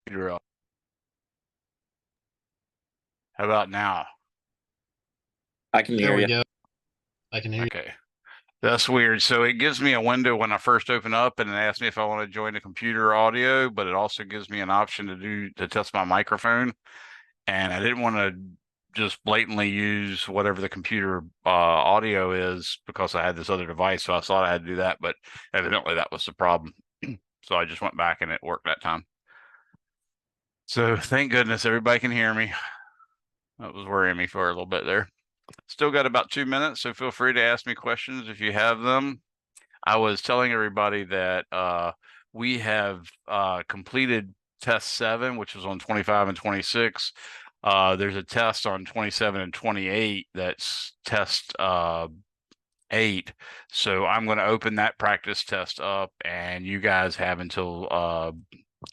How about now? I can There hear we you. go. I can hear you. Okay. That's weird. So it gives me a window when I first open up and it asks me if I want to join the computer audio, but it also gives me an option to test my microphone. And I didn't want to just blatantly use whatever the computer audio is because I had this other device. So I thought I had to do that, but evidently that was the problem. So I just went back and it worked that time. So thank goodness everybody can hear me. That was worrying me for a little bit there. Still got about 2 minutes, so feel free to ask me questions if you have them. I was telling everybody that we have completed test 7, which was on 25 and 26. There's a test on 27 and 28 that's test 8. So I'm going to open that practice test up, and you guys have until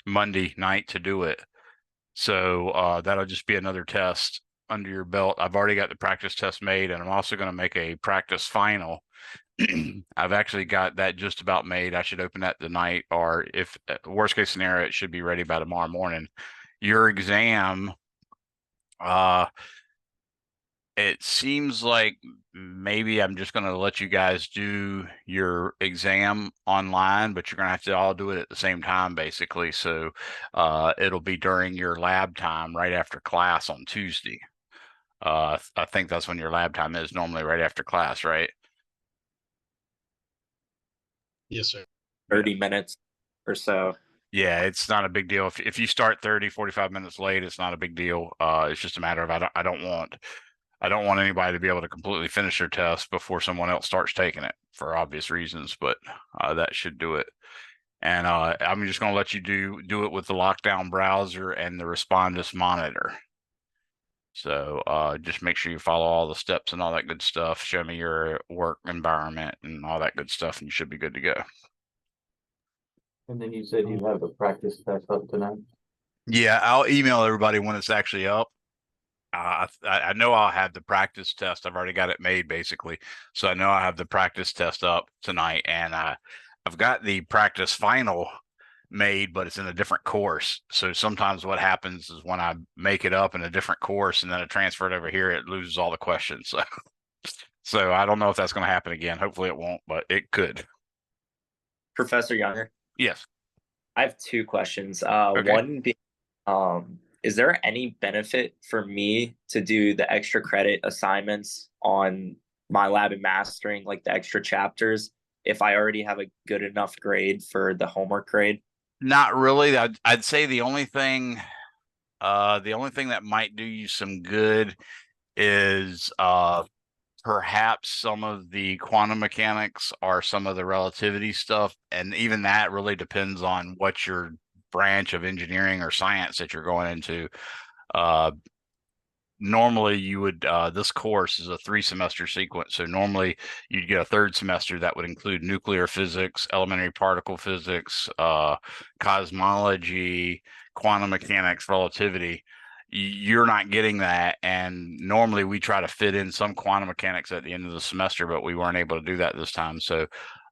Monday night to do it. So that'll just be another test under your belt. I've already got the practice test made, and I'm also going to make a practice final. I've actually got that just about made. I should open that tonight, or if worst case scenario, it should be ready by tomorrow morning. Your exam, it seems like maybe I'm just going to let you guys do your exam online, but you're going to have to all do it at the same time, basically. So it'll be during your lab time right after class on Tuesday. I think that's when your lab time is normally, right after class, right? Yes, sir. 30 minutes or so. Yeah, it's not a big deal. If you start 30, 45 minutes late, it's not a big deal. It's just a matter of I don't want anybody to be able to completely finish their test before someone else starts taking it for obvious reasons, but that should do it. And I'm just going to let you do it with the lockdown browser and the Respondus monitor. So just make sure you follow all the steps and all that good stuff. Show me your work environment and all that good stuff, and you should be good to go. And then you said you have a practice test up tonight? Yeah, I'll email everybody when it's actually up. I know I'll have the practice test. I've already got it made basically. So I know I have the practice test up tonight, and I've got the practice final made, but it's in a different course. So sometimes what happens is when I make it up in a different course and then I transfer it over here, it loses all the questions. So I don't know if that's going to happen again. Hopefully it won't, but it could. Professor Younger, Yes. I have two questions. Okay. One being, is there any benefit for me to do the extra credit assignments on my lab and mastering, like the extra chapters, if I already have a good enough grade for the homework grade? Not really. I'd say the only thing that might do you some good is perhaps some of the quantum mechanics or some of the relativity stuff. And even that really depends on what your branch of engineering or science that you're going into. Normally you would, this course is a 3-semester sequence. So normally you'd get a 3rd semester that would include nuclear physics, elementary particle physics, cosmology, quantum mechanics, relativity. You're not getting that. And normally we try to fit in some quantum mechanics at the end of the semester, but we weren't able to do that this time. So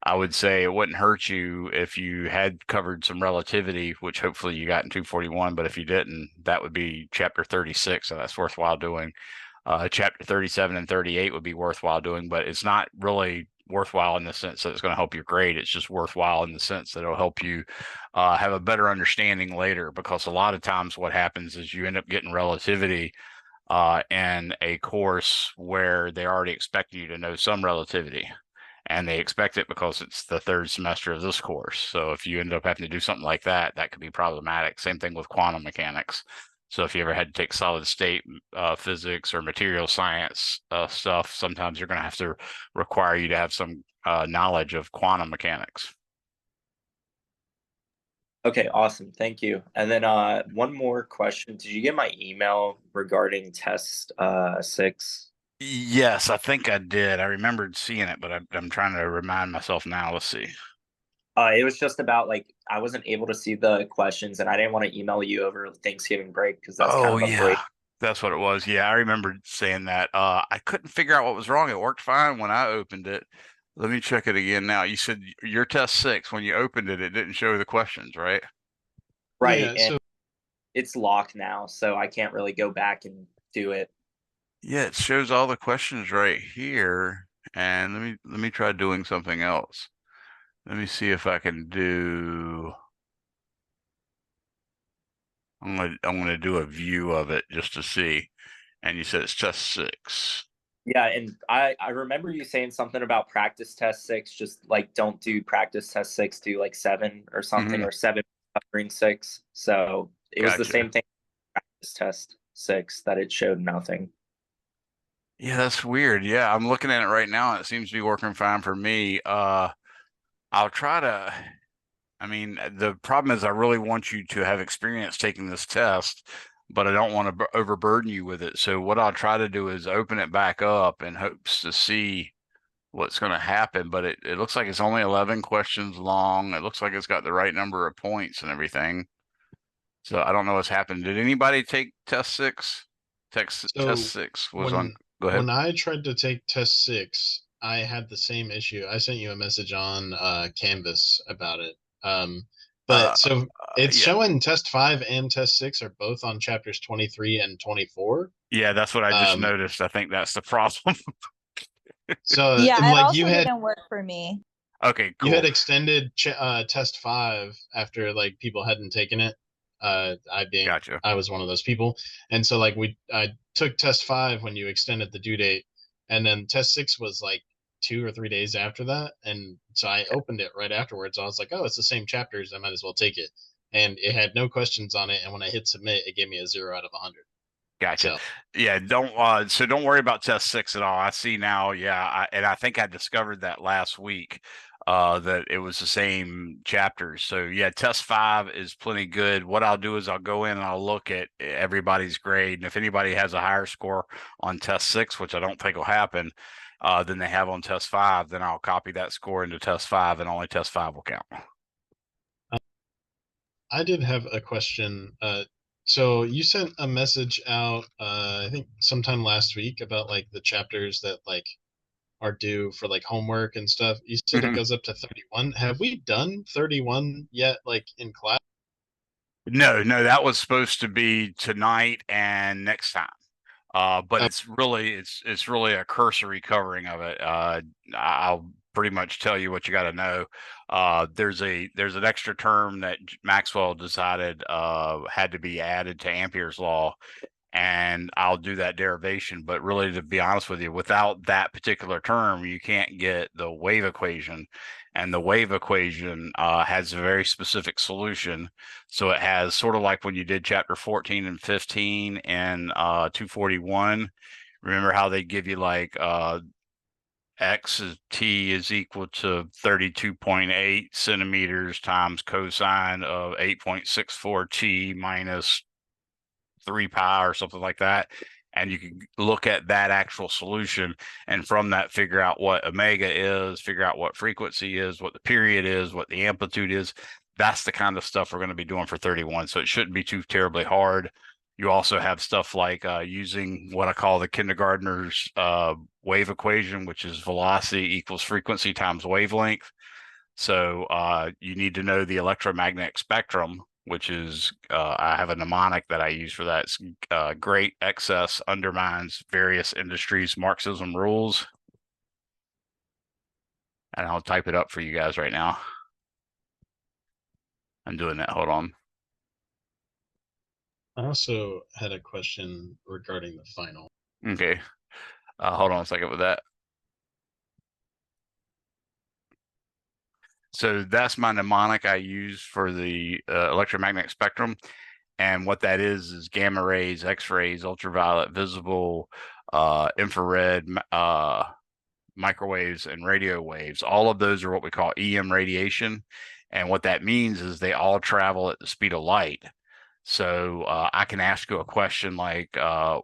I would say it wouldn't hurt you if you had covered some relativity, which hopefully you got in 241. But if you didn't, that would be chapter 36. So that's worthwhile doing. Chapter 37 and 38 would be worthwhile doing, but it's not really worthwhile in the sense that it's going to help your grade. It's just worthwhile in the sense that it'll help you have a better understanding later, because a lot of times what happens is you end up getting relativity in a course where they already expect you to know some relativity. And they expect it because it's the 3rd semester of this course. So if you end up having to do something like that, that could be problematic. Same thing with quantum mechanics. So if you ever had to take solid state physics or material science stuff, sometimes you're going to have to require you to have some knowledge of quantum mechanics. Okay, awesome. Thank you. And then one more question. Did you get my email regarding test 6? Yes, I think I did. I remembered seeing it, but I'm trying to remind myself now. Let's see. It was just about, like, I wasn't able to see the questions, and I didn't want to email you over Thanksgiving break because that's kind of a break. That's what it was. Yeah, I remember saying that. I couldn't figure out what was wrong. It worked fine when I opened it. Let me check it again now. You said your test 6, when you opened it, it didn't show the questions, right? Right. Yeah, And so it's locked now, so I can't really go back and do it. Yeah, it shows all the questions right here. And let me try doing something else. Let me see if I can do. I'm gonna do a view of it just to see. And you said it's test 6. Yeah, and I remember you saying something about practice test 6, just like don't do practice test 6, do like 7 or something, or 7 covering 6. So it was the Gotcha. same thing, practice test 6, that it showed nothing. Yeah, that's weird. Yeah, I'm looking at it right now. And it seems to be working fine for me. I'll try to. I mean, the problem is I really want you to have experience taking this test, but I don't want to overburden you with it. So what I'll try to do is open it back up in hopes to see what's going to happen. But it looks like it's only 11 questions long. It looks like it's got the right number of points and everything. So I don't know what's happened. Did anybody take test 6? Test So 6 was on. Go ahead. when I tried to take test 6, I had the same issue. I sent you a message on Canvas about it. But so it's Yeah. showing test 5 and test 6 are both on chapters 23 and 24. Yeah, that's what I just noticed. I think that's the problem. So Yeah, it like also you had didn't work for me. Okay, cool. you had extended test 5 after like people hadn't taken it. Gotcha. I was one of those people, and so like I took test 5 when you extended the due date, and then test 6 was like 2 or 3 days after that, and so I opened it right afterwards. I was like, oh, it's the same chapters, I might as well take it, and it had no questions on it, and when I hit submit, it gave me a 0 out of 100. Gotcha. So, yeah, don't worry about test 6 at all. I see now. Yeah, and I think I discovered that last week that it was the same chapters. So yeah, test 5 is plenty good. What I'll do is I'll go in and I'll look at everybody's grade, and if anybody has a higher score on test 6, which I don't think will happen, than they have on test 5, then I'll copy that score into test 5, and only test 5 will count. I did have a question. So you sent a message out, I think sometime last week, about like the chapters that like are due for like homework and stuff. You said it goes up to 31. Have we done 31 yet, like in class? No, that was supposed to be tonight and next time. But it's really a cursory covering of it. I'll pretty much tell you what you got to know. There's an extra term that Maxwell decided had to be added to Ampere's law, and I'll do that derivation. But really, to be honest with you, without that particular term, you can't get the wave equation. And the wave equation has a very specific solution. So it has sort of like when you did chapter 14 and 15 and 241. Remember how they give you like x is t is equal to 32.8 centimeters times cosine of 8.64 t minus 3 pi or something like that. And you can look at that actual solution, and from that figure out what omega is, figure out what frequency is, what the period is, what the amplitude is. That's the kind of stuff we're going to be doing for 31. So it shouldn't be too terribly hard. You also have stuff like using what I call the kindergartner's wave equation, which is velocity equals frequency times wavelength. So you need to know the electromagnetic spectrum, which is I have a mnemonic that I use for that. It's great excess undermines various industries' Marxism rules. And I'll type it up for you guys right now. I'm doing that. Hold on. I also had a question regarding the final. Okay. Hold on a second with that. So that's my mnemonic I use for the electromagnetic spectrum. And what that is gamma rays, X-rays, ultraviolet, visible, infrared, microwaves, and radio waves. All of those are what we call EM radiation. And what that means is they all travel at the speed of light. So I can ask you a question like,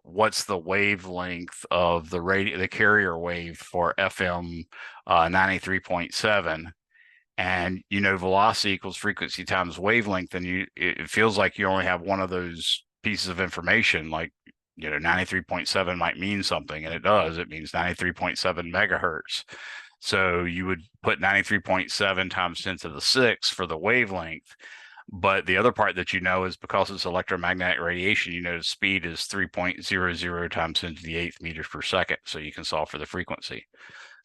what's the wavelength of the carrier wave for FM 93.7? And velocity equals frequency times wavelength, and it feels like you only have one of those pieces of information. Like 93.7 might mean something, and it does. It means 93.7 megahertz. So you would put 93.7 times 10 to the 6 for the wavelength. But the other part that you know is because it's electromagnetic radiation, you know the speed is 3.00 times 10 to the 8th meters per second. So you can solve for the frequency.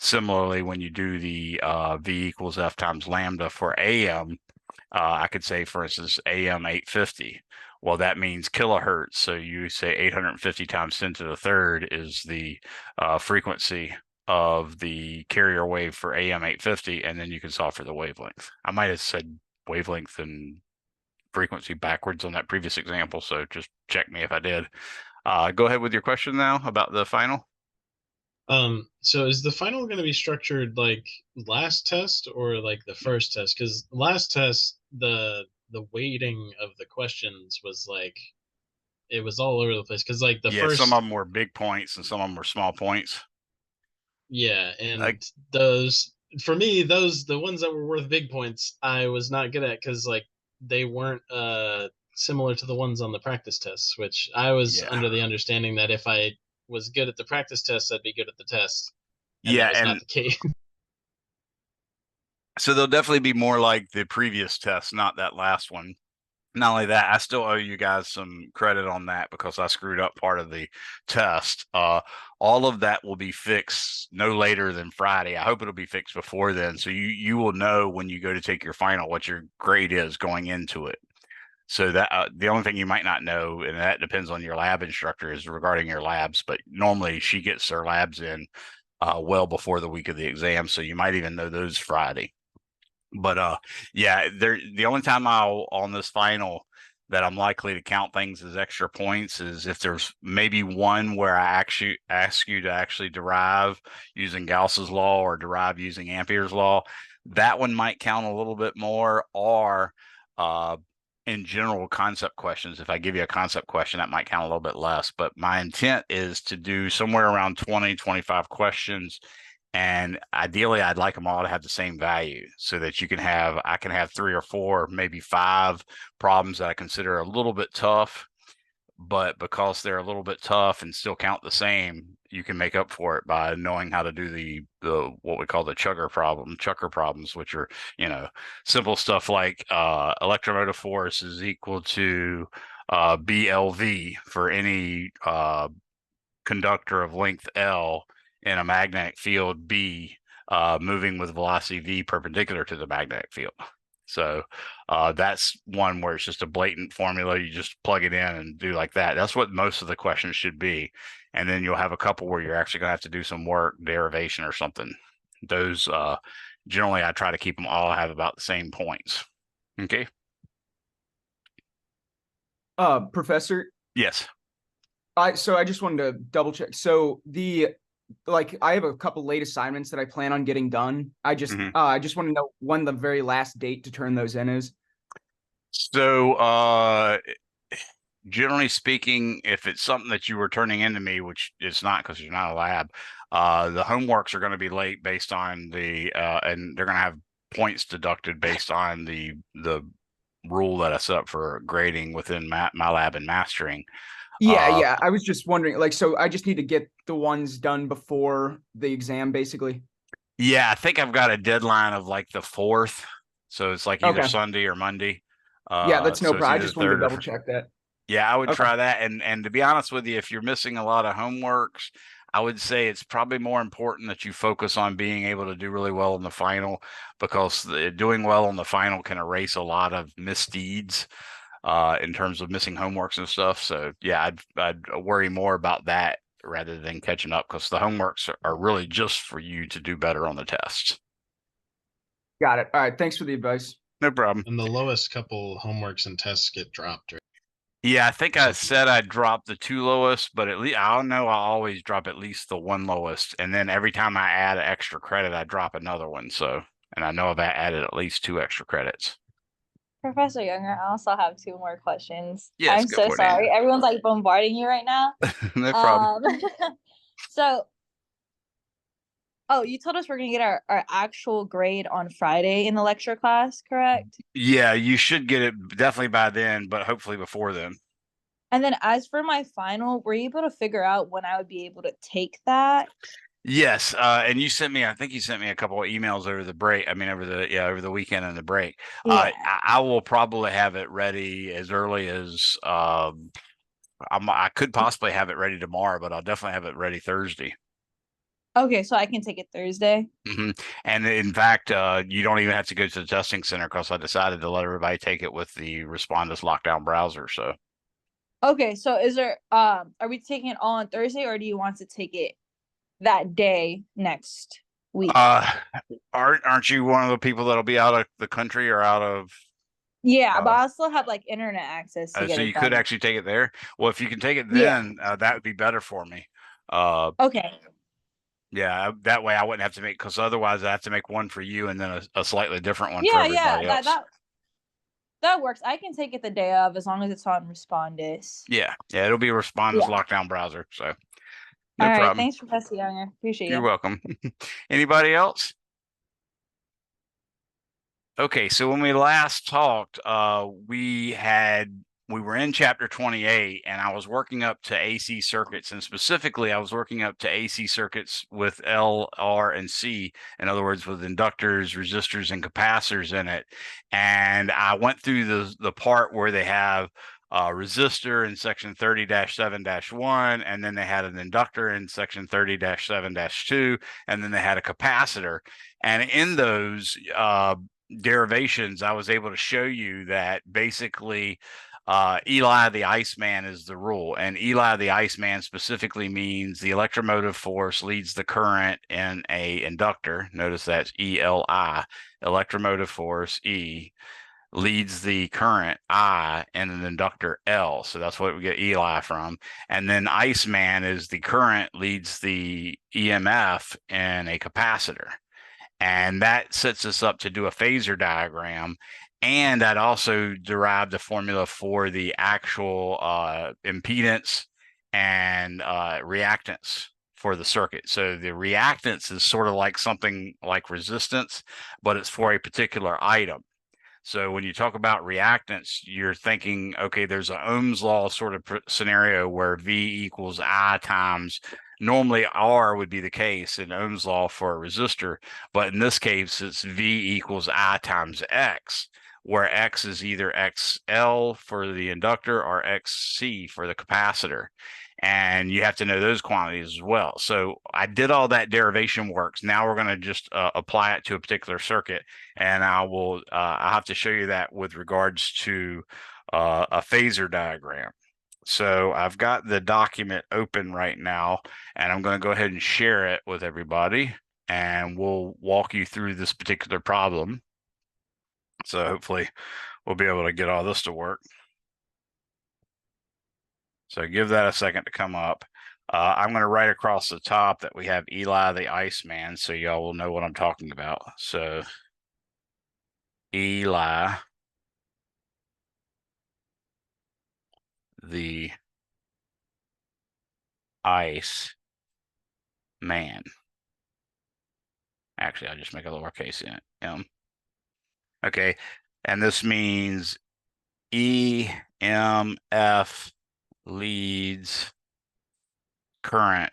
Similarly, when you do the V equals F times lambda for AM, I could say, for instance, AM 850. Well, that means kilohertz. So you say 850 times 10 to the third is the frequency of the carrier wave for AM 850, and then you can solve for the wavelength. I might have said wavelength and frequency backwards on that previous example, so just check me if I did. Go ahead with your question now about the final. So is the final going to be structured like last test or like the first test? Because last test, the weighting of the questions was like it was all over the place. Because like the Yeah, first, some of them were big points and some of them were small points. yeah, and Like, those for me, those the ones that were worth big points, I was not good at because like they weren't similar to the ones on the practice tests, which I was yeah. under the understanding that if I was good at the practice tests, I'd be good at the test, and Yeah, that was not and the case. so they'll definitely be more like the previous test, not that last one. Not only that, I still owe you guys some credit on that because I screwed up part of the test. All of that will be fixed no later than Friday. I hope it'll be fixed before then, so you will know when you go to take your final what your grade is going into it. So that the only thing you might not know, and that depends on your lab instructor, is regarding your labs. But normally she gets her labs in well before the week of the exam, so you might even know those Friday. But yeah, the only time I'll on this final that I'm likely to count things as extra points is if there's maybe one where I actually ask you to actually derive using Gauss's law or derive using Ampere's law. That one might count a little bit more, or in general concept questions. If I give you a concept question, that might count a little bit less. But my intent is to do somewhere around 20, 25 questions, and ideally I'd like them all to have the same value so that I can have 3 or 4, maybe 5 problems that I consider a little bit tough, but because they're a little bit tough and still count the same, you can make up for it by knowing how to do the what we call the chucker problems, which are, simple stuff like electromotive force is equal to BLV for any conductor of length L in a magnetic field B, moving with velocity V perpendicular to the magnetic field. So that's one where it's just a blatant formula. You just plug it in and do like that. That's what most of the questions should be. And then you'll have a couple where you're actually going to have to do some work, derivation or something. Those generally I try to keep them all have about the same points. Okay. Professor, Yes. so I just wanted to double check. So I have a couple late assignments that I plan on getting done. I just want to know when the very last date to turn those in is. So generally speaking, if it's something that you were turning into me, which it's not because you're not a lab, the homeworks are going to be late based on and they're going to have points deducted based on the rule that I set up for grading within my lab and mastering. Yeah. I was just wondering, so I just need to get the ones done before the exam, basically. Yeah, I think I've got a deadline of like the 4th. So it's like either Okay. Sunday or Monday. Yeah, that's no so it's problem. I either just wanted to 3rd double check that. Yeah, I would Okay. try that. And to be honest with you, if you're missing a lot of homeworks, I would say it's probably more important that you focus on being able to do really well in the final, because doing well in the final can erase a lot of misdeeds in terms of missing homeworks and stuff. So yeah, I'd worry more about that rather than catching up, because the homeworks are really just for you to do better on the tests. Got it. All right. Thanks for the advice. No problem. And the lowest couple homeworks and tests get dropped, right? Yeah, I think I said I dropped the 2 lowest, but at least I know I always drop at least the 1 lowest, and then every time I add an extra credit, I drop another one. So, and I know I've added at least 2 extra credits. Professor Younger, I also have 2 more questions. Yes, I'm go so for it, sorry. Anna. Everyone's like bombarding you right now. No problem. So, you told us we're gonna get our actual grade on Friday in the lecture class, correct? Yeah, you should get it definitely by then, but hopefully before then. And then as for my final, were you able to figure out when I would be able to take that? Yes, and you sent me, I think you sent me a couple of emails over the break. I mean, over the weekend and the break. Yeah. I will probably have it ready as early as I could possibly have it ready tomorrow, but I'll definitely have it ready Thursday. Okay, so I can take it Thursday. And in fact, you don't even have to go to the testing center because I decided to let everybody take it with the Respondus lockdown browser. So, Okay, so is there are we taking it all on Thursday, or do you want to take it that day next week? aren't you one of the people that'll be out of the country or out of? Yeah, but I'll still have like internet access to get So it you could done. actually take it there. Well, if you can take it Yeah. then, that would be better for me. Okay. Yeah, that way I wouldn't have to make, because otherwise I have to make one for you and then a slightly different one for Yeah, everybody else. that works. I can take it the day of as long as it's on Respondus. Yeah, it'll be a Respondus Yeah. lockdown browser. So All no right. problem. Thanks, Professor Younger. Appreciate You're you. welcome. Anybody else? Okay, so when we last talked, we were in chapter 28 and I was working up to AC circuits, and specifically I was working up to AC circuits with L, R, and C. In other words, with inductors, resistors, and capacitors in it. And I went through the part where they have a resistor in section 30-7-1, and then they had an inductor in section 30-7-2, and then they had a capacitor. And in those derivations, I was able to show you that basically Eli the Iceman is the rule. And Eli the Iceman specifically means the electromotive force leads the current in a inductor. Notice that's ELI, electromotive force E, leads the current I in an inductor L. So that's what we get Eli from. And then Iceman is the current leads the EMF in a capacitor. And that sets us up to do a phasor diagram. And that also derived a formula for the actual impedance and reactance for the circuit. So the reactance is sort of like something like resistance, but it's for a particular item. So when you talk about reactance, you're thinking, okay, there's an Ohm's law sort of scenario where V equals I times, normally R would be the case in Ohm's law for a resistor, but in this case, it's V equals I times X, where X is either XL for the inductor or XC for the capacitor. And you have to know those quantities as well. So I did all that derivation works. Now we're going to just apply it to a particular circuit, and I'll have to show you that with regards to a phasor diagram. So I've got the document open right now, and I'm going to go ahead and share it with everybody, and we'll walk you through this particular problem. So hopefully we'll be able to get all this to work. So give that a second to come up. I'm going to write across the top that we have Eli the Iceman, so y'all will know what I'm talking about. So Eli the Ice Man. Actually, I'll just make a lowercase m. Okay, and this means EMF leads current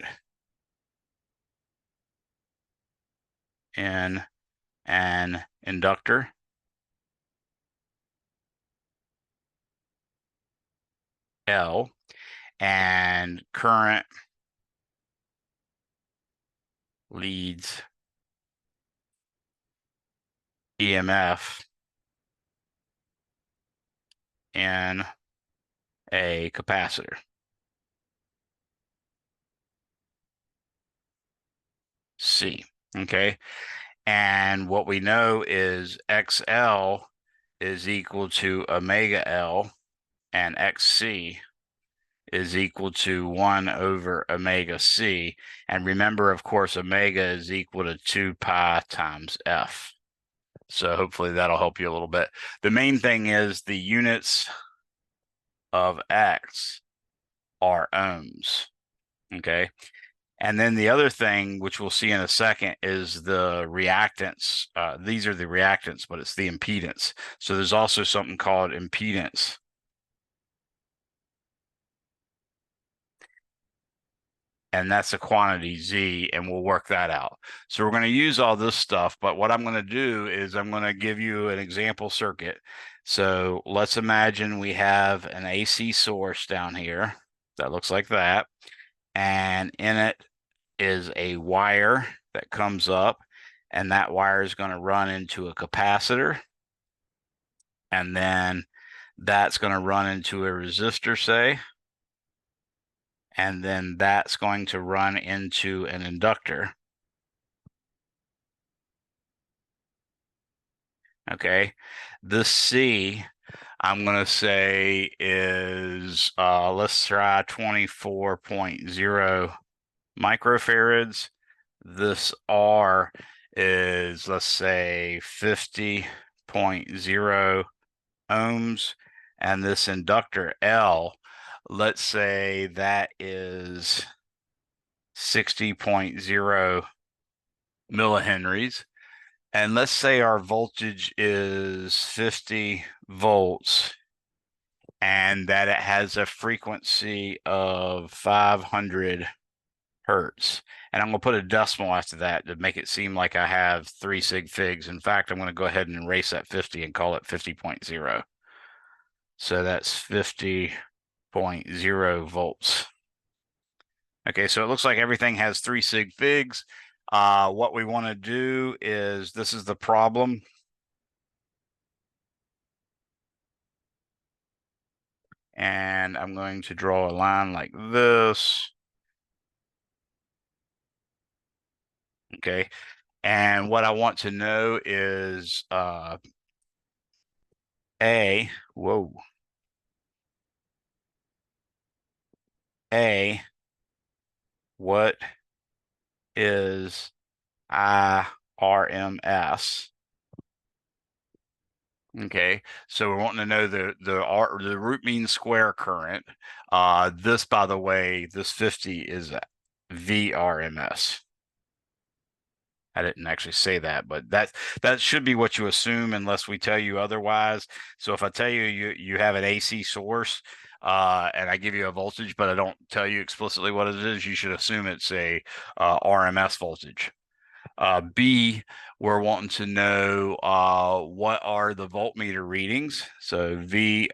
in an inductor. L, and current leads EMF in a capacitor. C, okay? And what we know is XL is equal to omega L, and XC is equal to 1 over omega C. And remember, of course, omega is equal to 2 pi times F. So hopefully that'll help you a little bit. The main thing is the units of X are ohms, okay? And then the other thing, which we'll see in a second, is the reactance. These are the reactants, but it's the impedance. So there's also something called impedance. and that's a quantity Z, and we'll work that out. So we're going to use all this stuff, but what I'm going to do is I'm going to give you an example circuit. So let's imagine we have an AC source down here that looks like that, and in it is a wire that comes up, and that wire is going to run into a capacitor, and then that's going to run into a resistor, say, and then that's going to run into an inductor. Okay, this C, I'm going to say is, let's try 24.0 microfarads. This R is, let's say, 50.0 ohms. And this inductor L, let's say that is 60.0 millihenries. And let's say our voltage is 50 volts and that it has a frequency of 500 hertz. And I'm going to put a decimal after that to make it seem like I have 3 sig figs. In fact, I'm going to go ahead and erase that 50 and call it 50.0. So that's 50.0 volts. Okay, so it looks like everything has 3 sig figs. What we want to do is, this is the problem. And I'm going to draw a line like this. Okay, and what I want to know is what is IRMS? Okay, so we're wanting to know the root mean square current. This, by the way, this 50 is VRMS. I didn't actually say that, but that should be what you assume unless we tell you otherwise. So if I tell you you have an AC source and I give you a voltage, but I don't tell you explicitly what it is, you should assume it's a RMS voltage. B, we're wanting to know what are the voltmeter readings. So VRMS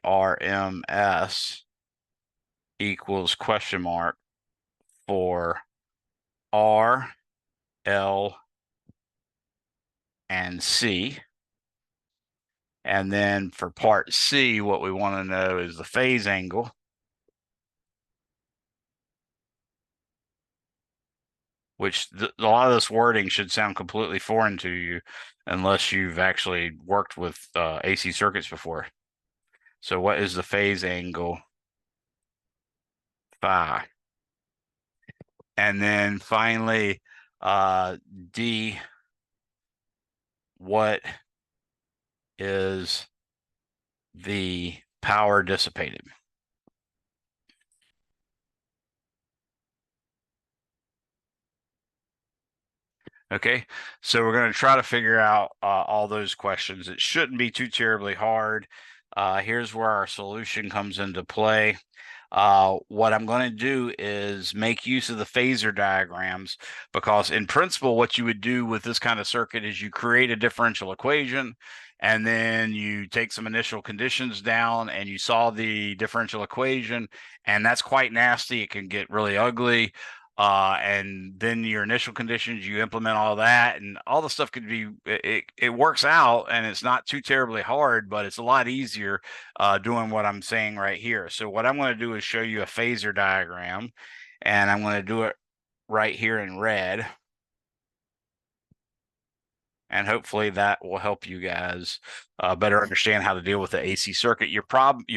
equals question mark for R, L, and C. And then for part C, what we want to know is the phase angle. Which a lot of this wording should sound completely foreign to you unless you've actually worked with AC circuits before. So what is the phase angle? Phi. And then finally, D, what is the power dissipated? Okay, so we're going to try to figure out all those questions. It shouldn't be too terribly hard. Here's where our solution comes into play. What I'm going to do is make use of the phasor diagrams, because in principle, what you would do with this kind of circuit is you create a differential equation, and then you take some initial conditions down and you solve the differential equation, and that's quite nasty. It can get really ugly. And then your initial conditions, you implement all that, and all the stuff could be, it works out, and it's not too terribly hard, but it's a lot easier doing what I'm saying right here. So what I'm going to do is show you a phasor diagram, and I'm going to do it right here in red. And hopefully that will help you guys better understand how to deal with the AC circuit. Your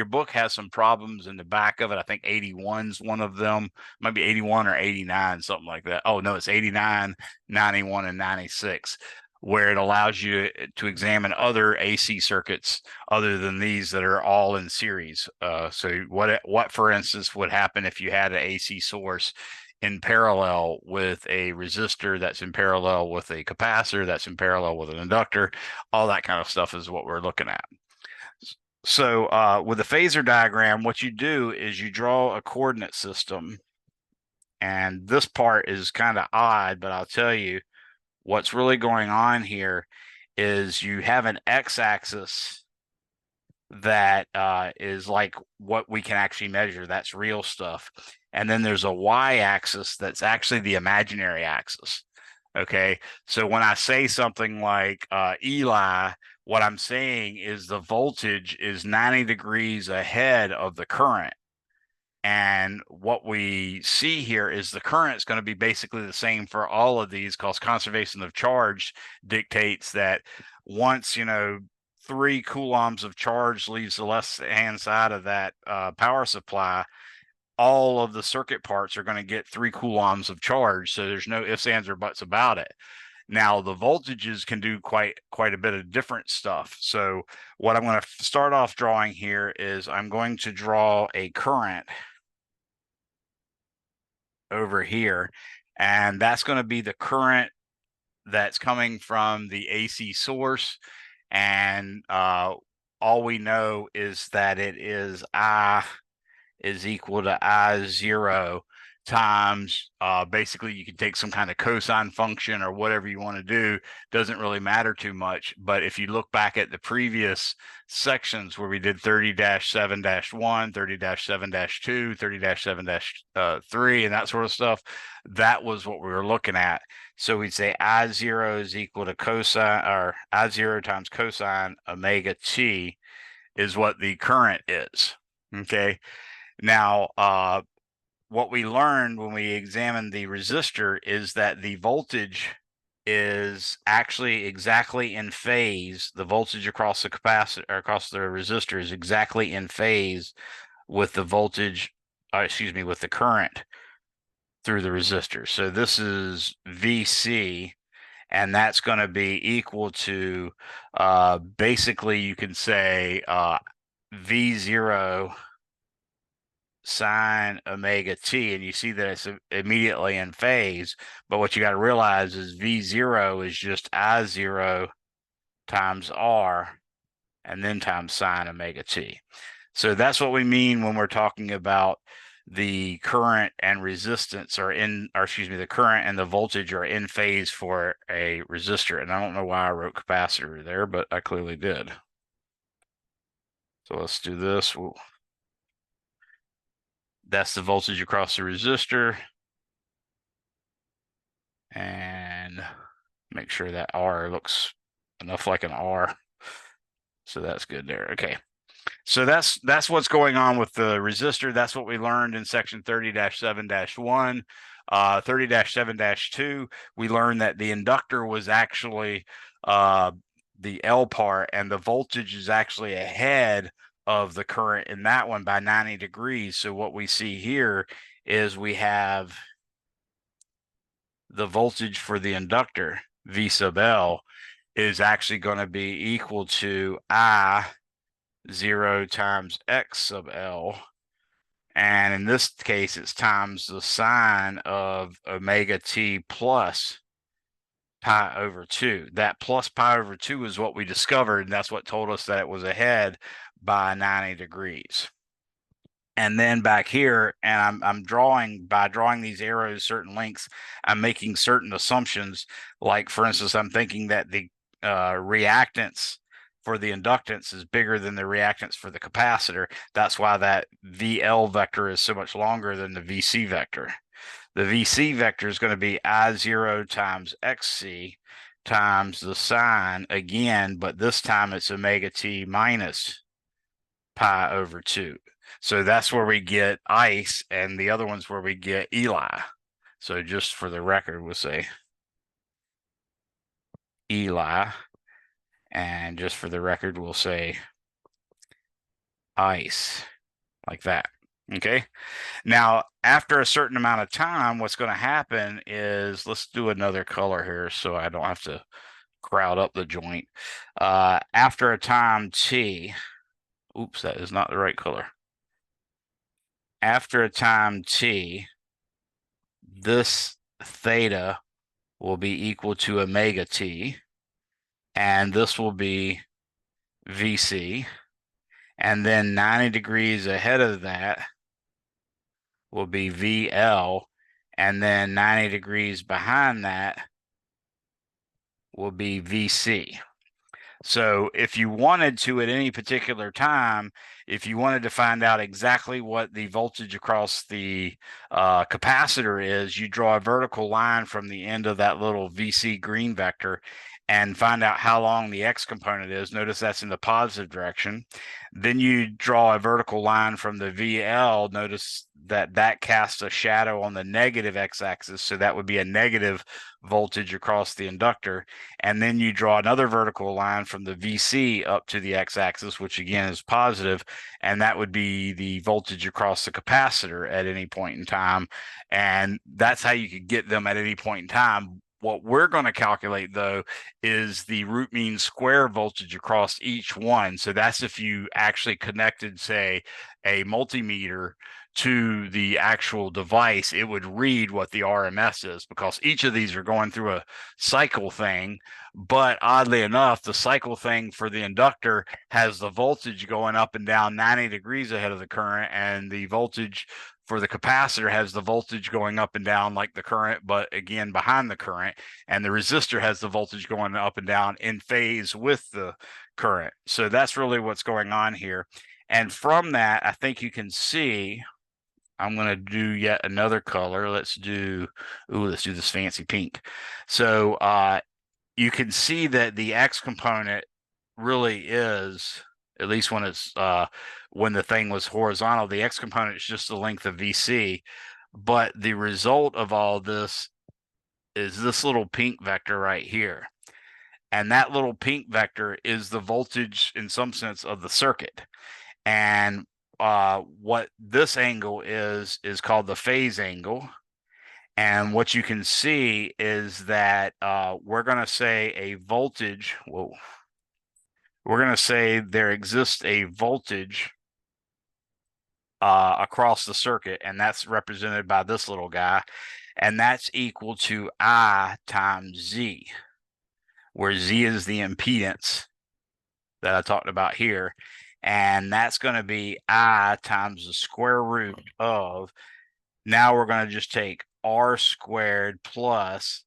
book has some problems in the back of it. I think 81's one of them. Might be 81 or 89, something like that. Oh, no, it's 89, 91, and 96, where it allows you to examine other AC circuits other than these that are all in series. So what, for instance, would happen if you had an AC source in parallel with a resistor that's in parallel with a capacitor that's in parallel with an inductor? All that kind of stuff is what we're looking at. So with a phasor diagram, what you do is you draw a coordinate system And this part is kind of odd, but I'll tell you what's really going on here is you have an x-axis that is like what we can actually measure. That's real stuff. And then there's a y-axis that's actually the imaginary axis. Okay, so when I say something like Eli, what I'm saying is the voltage is 90 degrees ahead of the current. And what we see here is the current is going to be basically the same for all of these, because conservation of charge dictates that once, 3 coulombs of charge leaves the left hand side of that power supply, all of the circuit parts are going to get 3 coulombs of charge. So there's no ifs, ands, or buts about it. Now the voltages can do quite a bit of different stuff. So what I'm going to start off drawing here is I'm going to draw a current over here, and that's going to be the current that's coming from the AC source. And all we know is that it is I is equal to I0 times, basically you can take some kind of cosine function or whatever you want to do. Doesn't really matter too much. But if you look back at the previous sections where we did 30-7-1, 30-7-2, 30-7-3, and that sort of stuff, that was what we were looking at. So we'd say I0 is equal to cosine, or I0 times cosine omega t is what the current is. Okay. Now, what we learned when we examined the resistor is that the voltage is actually exactly in phase. The voltage across the capacitor, or across the resistor, is exactly in phase with the voltage, with the current through the resistor. So this is VC, and that's going to be equal to, basically you can say V0 sine omega t, and you see that it's immediately in phase. But what you got to realize is V0 is just I0 times R, and then times sine omega t. So that's what we mean when we're talking about the current and resistance are in, or excuse me, the current and the voltage are in phase for a resistor. And I don't know why I wrote capacitor there, but I clearly did. So let's do this. That's the voltage across the resistor. And make sure that R looks enough like an R. So that's good there. Okay. So that's what's going on with the resistor. That's what we learned in section 30-7-1. 30-7-2, we learned that the inductor was actually the L part, and the voltage is actually ahead of the current in that one by 90 degrees. So what we see here is we have the voltage for the inductor, V sub L, is actually going to be equal to I0 times X sub L. And in this case, it's times the sine of omega t plus pi over 2. That plus pi over 2 is what we discovered, and that's what told us that it was ahead by 90 degrees. And then back here, and I'm drawing, by drawing these arrows certain lengths, I'm making certain assumptions. Like, for instance, I'm thinking that the reactance for the inductance is bigger than the reactance for the capacitor. That's why that VL vector is so much longer than the VC vector. The VC vector is going to be I0 times XC times the sine again, but this time it's omega t minus pi over 2. So that's where we get ice, and the other one's where we get Eli. So just for the record, we'll say Eli, and just for the record, we'll say ice, like that. Okay. Now, after a certain amount of time, what's going to happen is, let's do another color here so I don't have to crowd up the joint. After a time t, oops, that is not the right color. After a time t, this theta will be equal to omega t, and this will be VC, and then 90 degrees ahead of that will be VL, and then 90 degrees behind that will be VC. So if you wanted to at any particular time, if you wanted to find out exactly what the voltage across the capacitor is, you draw a vertical line from the end of that little VC green vector and find out how long the X component is. Notice that's in the positive direction. Then you draw a vertical line from the VL. Notice that that casts a shadow on the negative X-axis. So that would be a negative voltage across the inductor. And then you draw another vertical line from the VC up to the X-axis, which again is positive, and that would be the voltage across the capacitor at any point in time. And that's how you could get them at any point in time. What we're going to calculate, though, is the root mean square voltage across each one. So that's if you actually connected, say, a multimeter to the actual device, it would read what the RMS is, because each of these are going through a cycle thing. But oddly enough, the cycle thing for the inductor has the voltage going up and down 90 degrees ahead of the current, and the voltage for the capacitor has the voltage going up and down like the current, but again behind the current, and the resistor has the voltage going up and down in phase with the current. So that's really what's going on here. And from that, I think you can see, I'm going to do yet another color. Let's do this fancy pink. So you can see that the X component really is, at least when it's when the thing was horizontal, the X component is just the length of VC. But the result of all this is this little pink vector right here. And that little pink vector is the voltage, in some sense, of the circuit. And what this angle is called the phase angle. And what you can see is that we're going to say a voltage. Whoa. We're going to say there exists a voltage across the circuit, and that's represented by this little guy. And that's equal to I times Z, where Z is the impedance that I talked about here. And that's going to be I times the square root of, now we're going to just take R squared plus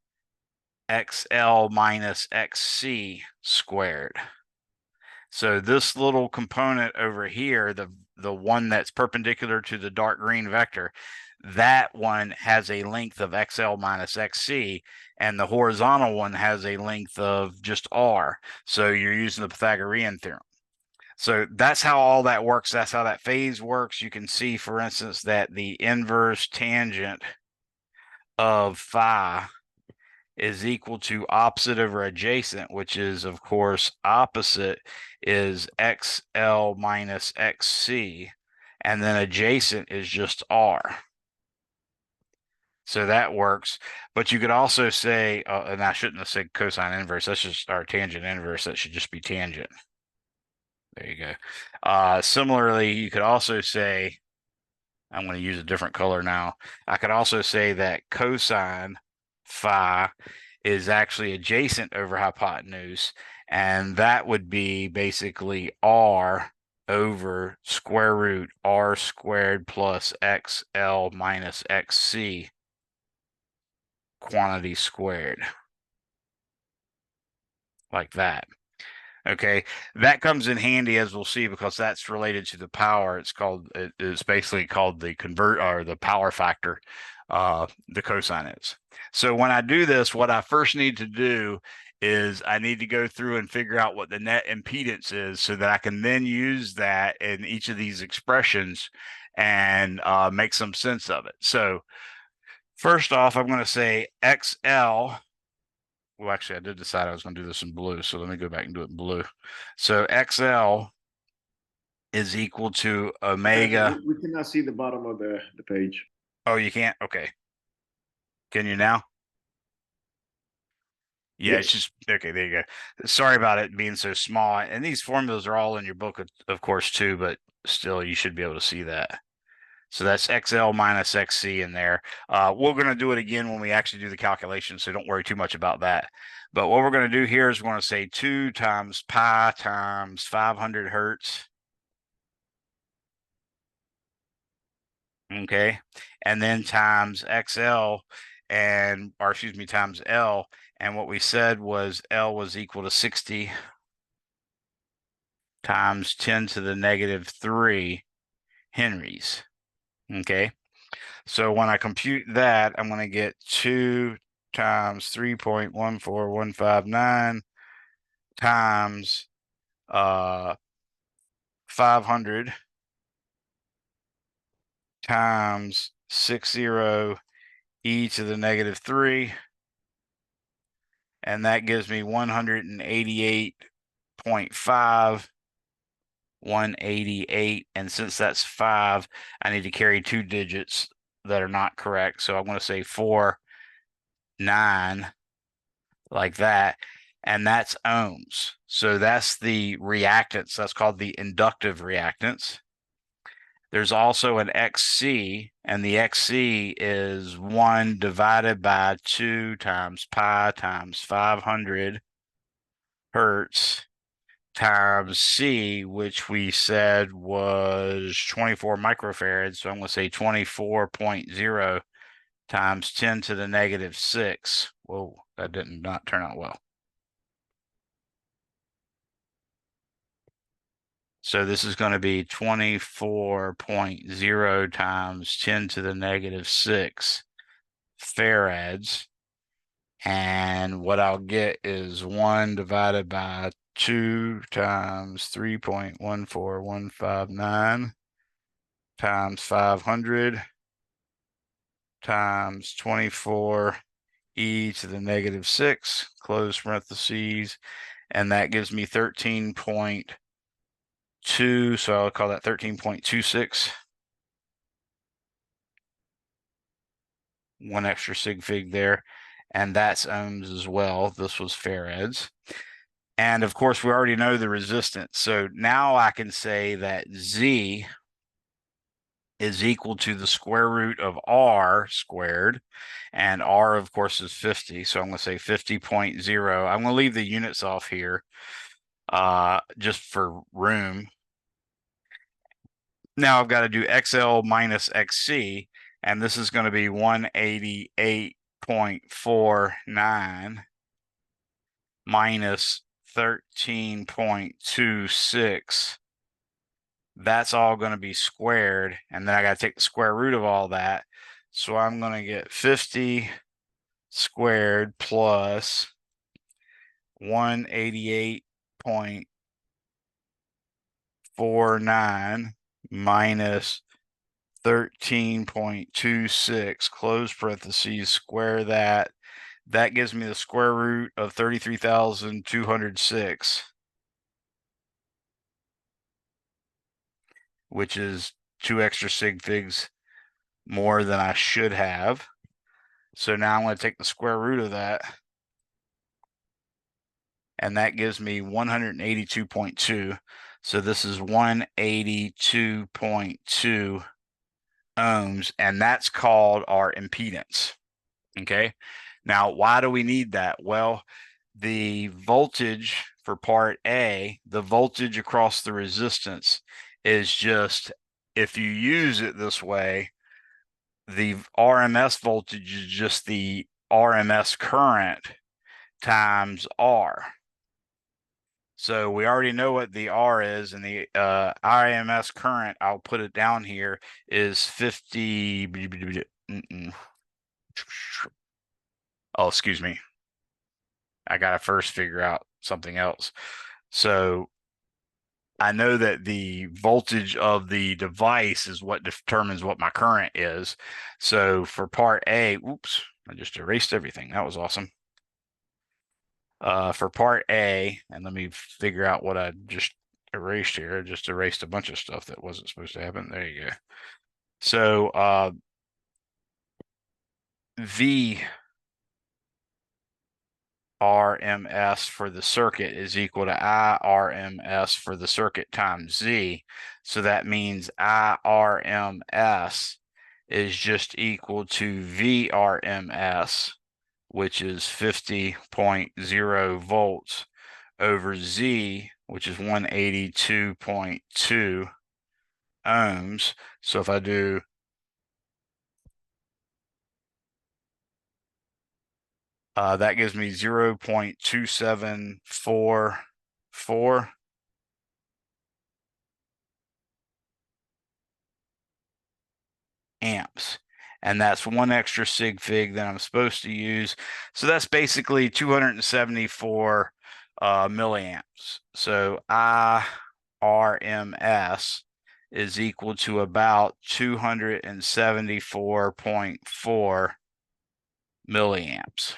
XL minus XC squared. So this little component over here, the one that's perpendicular to the dark green vector, that one has a length of XL minus XC, and the horizontal one has a length of just R. So you're using the Pythagorean theorem. So that's how all that works. That's how that phase works. You can see, for instance, that the inverse tangent of phi is equal to opposite over adjacent, which is, of course, opposite is XL minus XC, and then adjacent is just R. So that works. But you could also say, and I shouldn't have said cosine inverse, that's just our tangent inverse, that should just be tangent. There you go. Similarly, you could also say, I'm going to use a different color now. I could also say that cosine phi is actually adjacent over hypotenuse, and that would be basically R over square root R squared plus XL minus XC quantity squared, like that. Okay, that comes in handy, as we'll see, because that's related to the power. It's basically called the convert, or the power factor, the cosine is. So when I do this, what I first need to do is I need to go through and figure out what the net impedance is, so that I can then use that in each of these expressions and make some sense of it. So first off, I'm going to say XL. Well, actually, I did decide I was going to do this in blue, so let me go back and do it in blue. So XL is equal to omega. We cannot see the bottom of the page. Oh, you can't? Okay. Can you now? Yeah, Yes. it's just, okay, there you go. Sorry about it being so small. And these formulas are all in your book, of course, too, but still, you should be able to see that. So that's XL minus XC in there. We're going to do it again when we actually do the calculation, so don't worry too much about that. But what we're going to do here is we're going to say 2 times pi times 500 hertz. Okay. And then times XL times L. And what we said was L was equal to 60 times 10 to the negative 3 henries. Okay. So when I compute that, I'm going to get 2 times 3.14159 times 500 times 60 e to the negative 3. And that gives me 188.5, 188. And since that's 5, I need to carry 2 digits that are not correct. So I'm going to say 4, 9, like that. And that's ohms. So that's the reactance. That's called the inductive reactance. There's also an XC, and the XC is 1 divided by 2 times pi times 500 hertz times C, which we said was 24 microfarads. So I'm going to say 24.0 times 10 to the negative 6. Whoa, that did not turn out well. So this is going to be 24.0 times 10 to the negative 6 farads. And what I'll get is 1 divided by 2 times 3.14159 times 500 times 24 e to the negative 6, close parentheses. And that gives me 13.2. So I'll call that 13.26. One extra sig fig there. And that's ohms as well. This was farads. And of course, we already know the resistance. So now I can say that Z is equal to the square root of R squared. And R, of course, is 50. So I'm going to say 50.0. I'm going to leave the units off here just for room. Now I've got to do XL minus XC. And this is going to be 188.49 minus 13.26. That's all going to be squared. And then I got to take the square root of all that. So I'm going to get 50 squared plus 188.49 minus 13.26, close parentheses, square that. That gives me the square root of 33,206, which is 2 extra sig figs more than I should have. So now I'm going to take the square root of that. And that gives me 182.2. So this is 182.2 ohms, and that's called our impedance. Okay. Now, why do we need that? Well, the voltage for part A, the voltage across the resistance is just, if you use it this way, the RMS voltage is just the RMS current times R. So we already know what the R is, and the RMS current, I'll put it down here, is 50. Oh, excuse me. I got to first figure out something else. So I know that the voltage of the device is what determines what my current is. So for part A, oops, I just erased everything. That was awesome. For part A, and let me figure out what I just erased here. I just erased a bunch of stuff that wasn't supposed to happen. There you go. So V RMS for the circuit is equal to I RMS for the circuit times Z. So that means I RMS is just equal to V RMS, which is 50.0 volts, over Z, which is 182.2 ohms. So if I do That gives me 0.2744 amps. And that's one extra sig fig that I'm supposed to use. So that's basically 274 milliamps. So IRMS is equal to about 274.4 milliamps.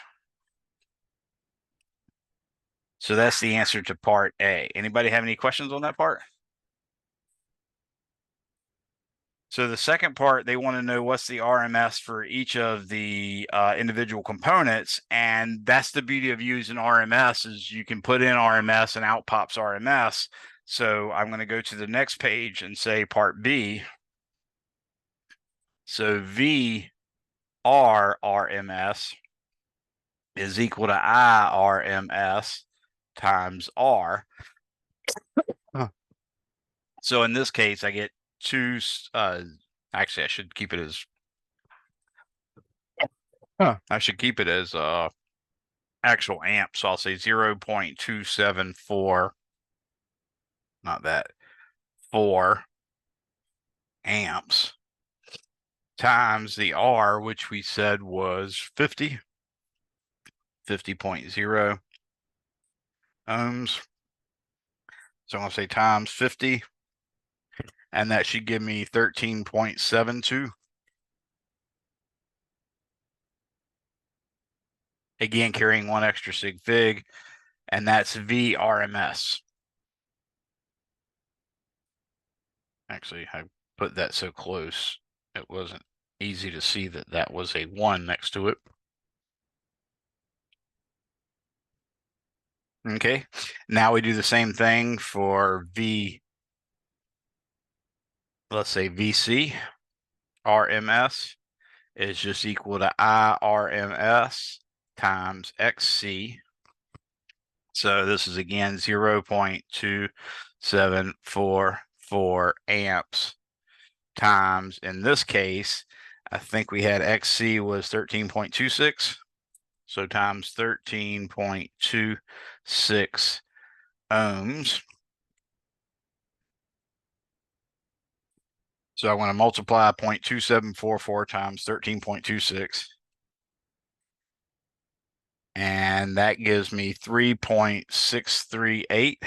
So that's the answer to part A. Anybody have any questions on that part? So the second part, they want to know what's the RMS for each of the individual components. And that's the beauty of using RMS is you can put in RMS and out pops RMS. So I'm going to go to the next page and say part B. So V R RMS is equal to I RMS times R. So in this case, I get two, actually I should keep it as, I should keep it as actual amps. So I'll say 0.274, not that, 4 amps times the R, which we said was 50.0 ohms. So I'm going to say times 50, and that should give me 13.72. Again, carrying one extra sig fig, and that's VRMS. Actually, I put that so close, it wasn't easy to see that that was a 1 next to it. Okay, now we do the same thing for V, let's say VC. RMS is just equal to IRMS times XC. So this is again 0.2744 amps times, in this case, I think we had XC was 13.26. So times 13.26 ohms. So I want to multiply 0.2744 times 13.26. And that gives me 3.638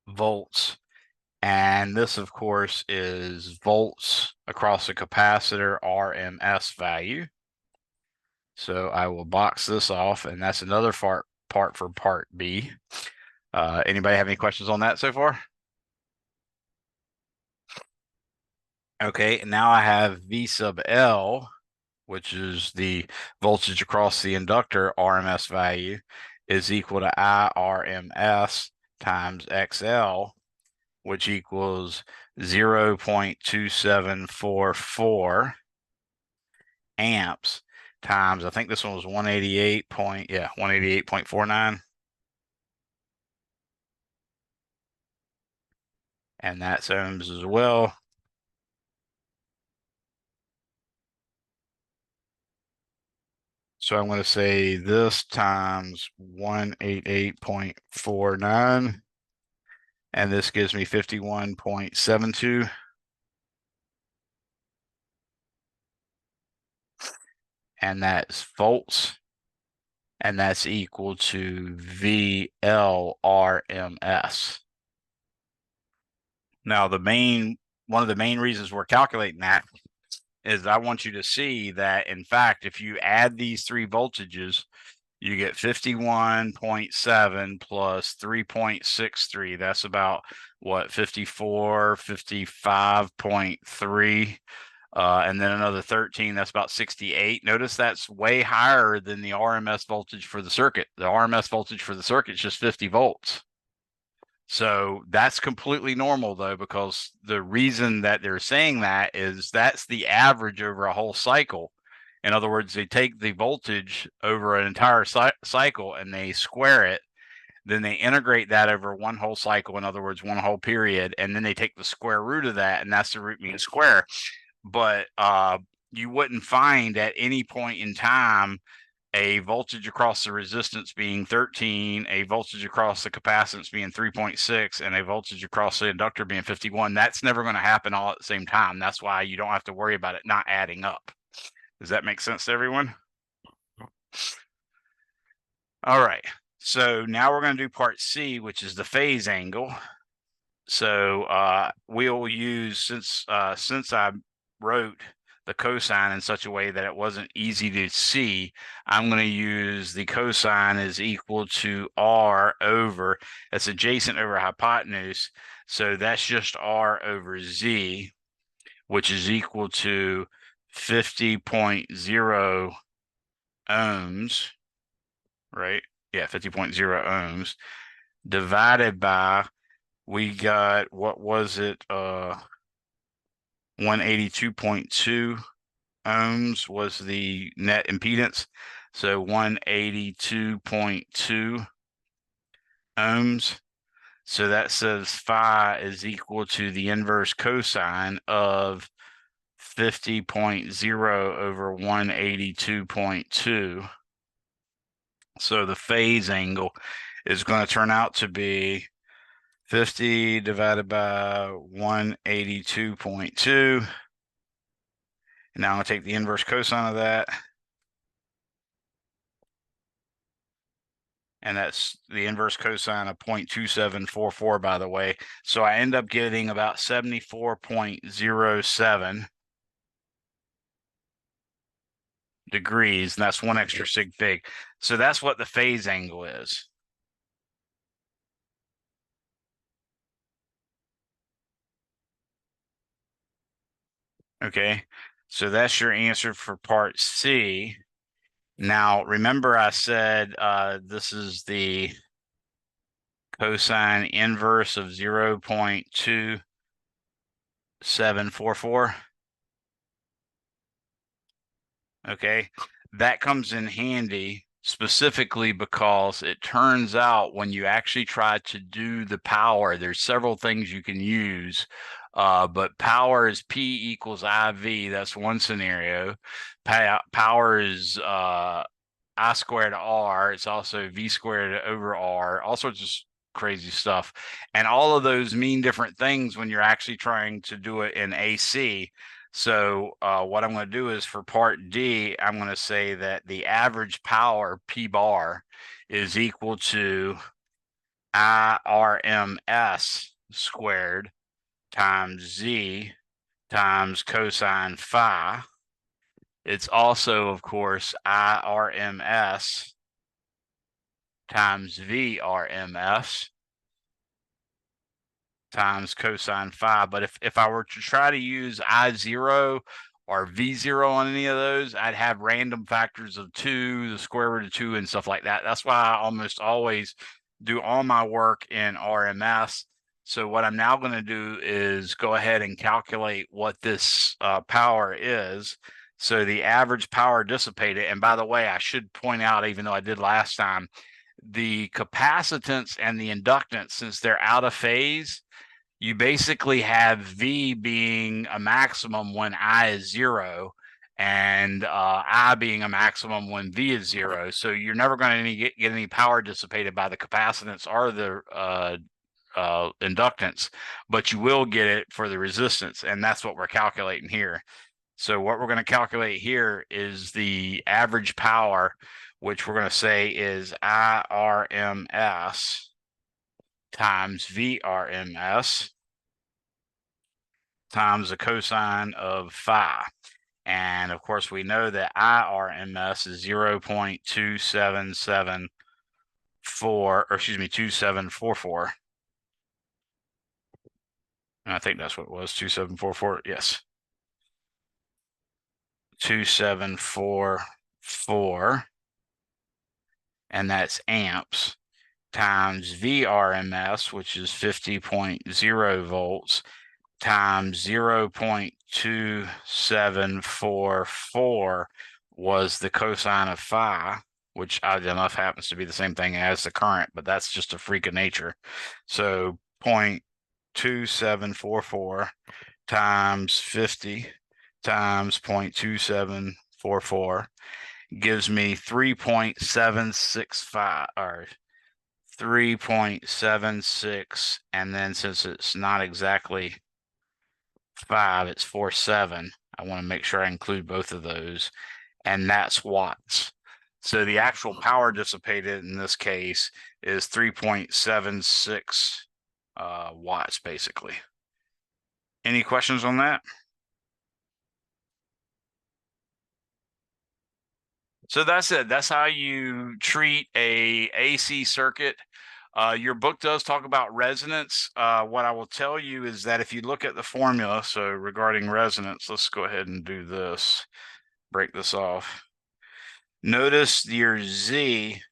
volts. And this, of course, is volts across the capacitor RMS value. So I will box this off, and that's another part for part B. Anybody have any questions on that so far? Okay, now I have V sub L, which is the voltage across the inductor RMS value, is equal to IRMS times XL, which equals 0.2744 amps times, I think this one was 188.49. And that's ohms as well. So I'm going to say this times 188.49, and this gives me 51.72. And that's volts, and that's equal to VLRMS. Now, one of the main reasons we're calculating that is I want you to see that, in fact, if you add these three voltages, you get 51.7 plus 3.63. That's about what, 54, 55.3. And then another 13, that's about 68. Notice that's way higher than the RMS voltage for the circuit. The RMS voltage for the circuit is just 50 volts. So that's completely normal, though, because the reason that they're saying that is that's the average over a whole cycle. In other words, they take the voltage over an entire cycle and they square it. Then they integrate that over one whole cycle, in other words, one whole period, and then they take the square root of that, and that's the root mean square. but you wouldn't find at any point in time a voltage across the resistance being 13, a voltage across the capacitance being 3.6, and a voltage across the inductor being 51. That's never going to happen all at the same time. That's why you don't have to worry about it not adding up. Does that make sense to everyone? All right. So now we're going to do part C, which is the phase angle. So we'll use, since I wrote the cosine in such a way that it wasn't easy to see, I'm going to use the cosine is equal to R over, that's adjacent over hypotenuse. So that's just R over Z, which is equal to 50.0 ohms, right? Yeah, 50.0 ohms divided by, we got, what was it? 182.2 ohms was the net impedance. So 182.2 ohms. So that says phi is equal to the inverse cosine of 50.0 over 182.2. So the phase angle is going to turn out to be 50 divided by 182.2. And now I'm going to take the inverse cosine of that. And that's the inverse cosine of 0.2744, by the way. So I end up getting about 74.07 degrees, and that's one extra sig fig. So that's what the phase angle is. Okay, so that's your answer for part C. Now, remember I said this is the cosine inverse of 0.2744. Okay, that comes in handy specifically because it turns out when you actually try to do the power, there's several things you can use. But power is P equals IV. That's one scenario. Power is I squared R. It's also V squared over R. All sorts of crazy stuff. And all of those mean different things when you're actually trying to do it in AC. So what I'm going to do is for part D, I'm going to say that the average power P bar is equal to IRMS squared times Z times cosine phi. It's also, of course, IRMS times VRMS times cosine phi. But if I were to try to use I0 or V0 on any of those, I'd have random factors of 2, the square root of 2, and stuff like that. That's why I almost always do all my work in RMS. So what I'm now going to do is go ahead and calculate what this power is. So the average power dissipated, and by the way, I should point out, even though I did last time, the capacitance and the inductance, since they're out of phase, you basically have V being a maximum when I is 0 and I being a maximum when V is 0. So you're never going to get any power dissipated by the capacitance or the inductance, but you will get it for the resistance, and that's what we're calculating here. So what we're going to calculate here is the average power, which we're going to say is IRMS times VRMS times the cosine of phi. And of course, we know that IRMS is 0.2774, or excuse me, 2744. And I think that's what it was, 2744. Yes. 2744. And that's amps times VRMS, which is 50.0 volts, times 0.2744 was the cosine of phi, which oddly enough happens to be the same thing as the current, but that's just a freak of nature. So 0.2744 times 50 times 0.2744 gives me 3.765 or 3.76. And then since it's not exactly 5, it's 47. I want to make sure I include both of those. And that's watts. So the actual power dissipated in this case is 3.76 watts, basically. Any questions on that? So that's it. That's how you treat a AC circuit. Your book does talk about resonance. What I will tell you is that if you look at the formula, so regarding resonance, let's go ahead and do this, break this off. Notice your Z,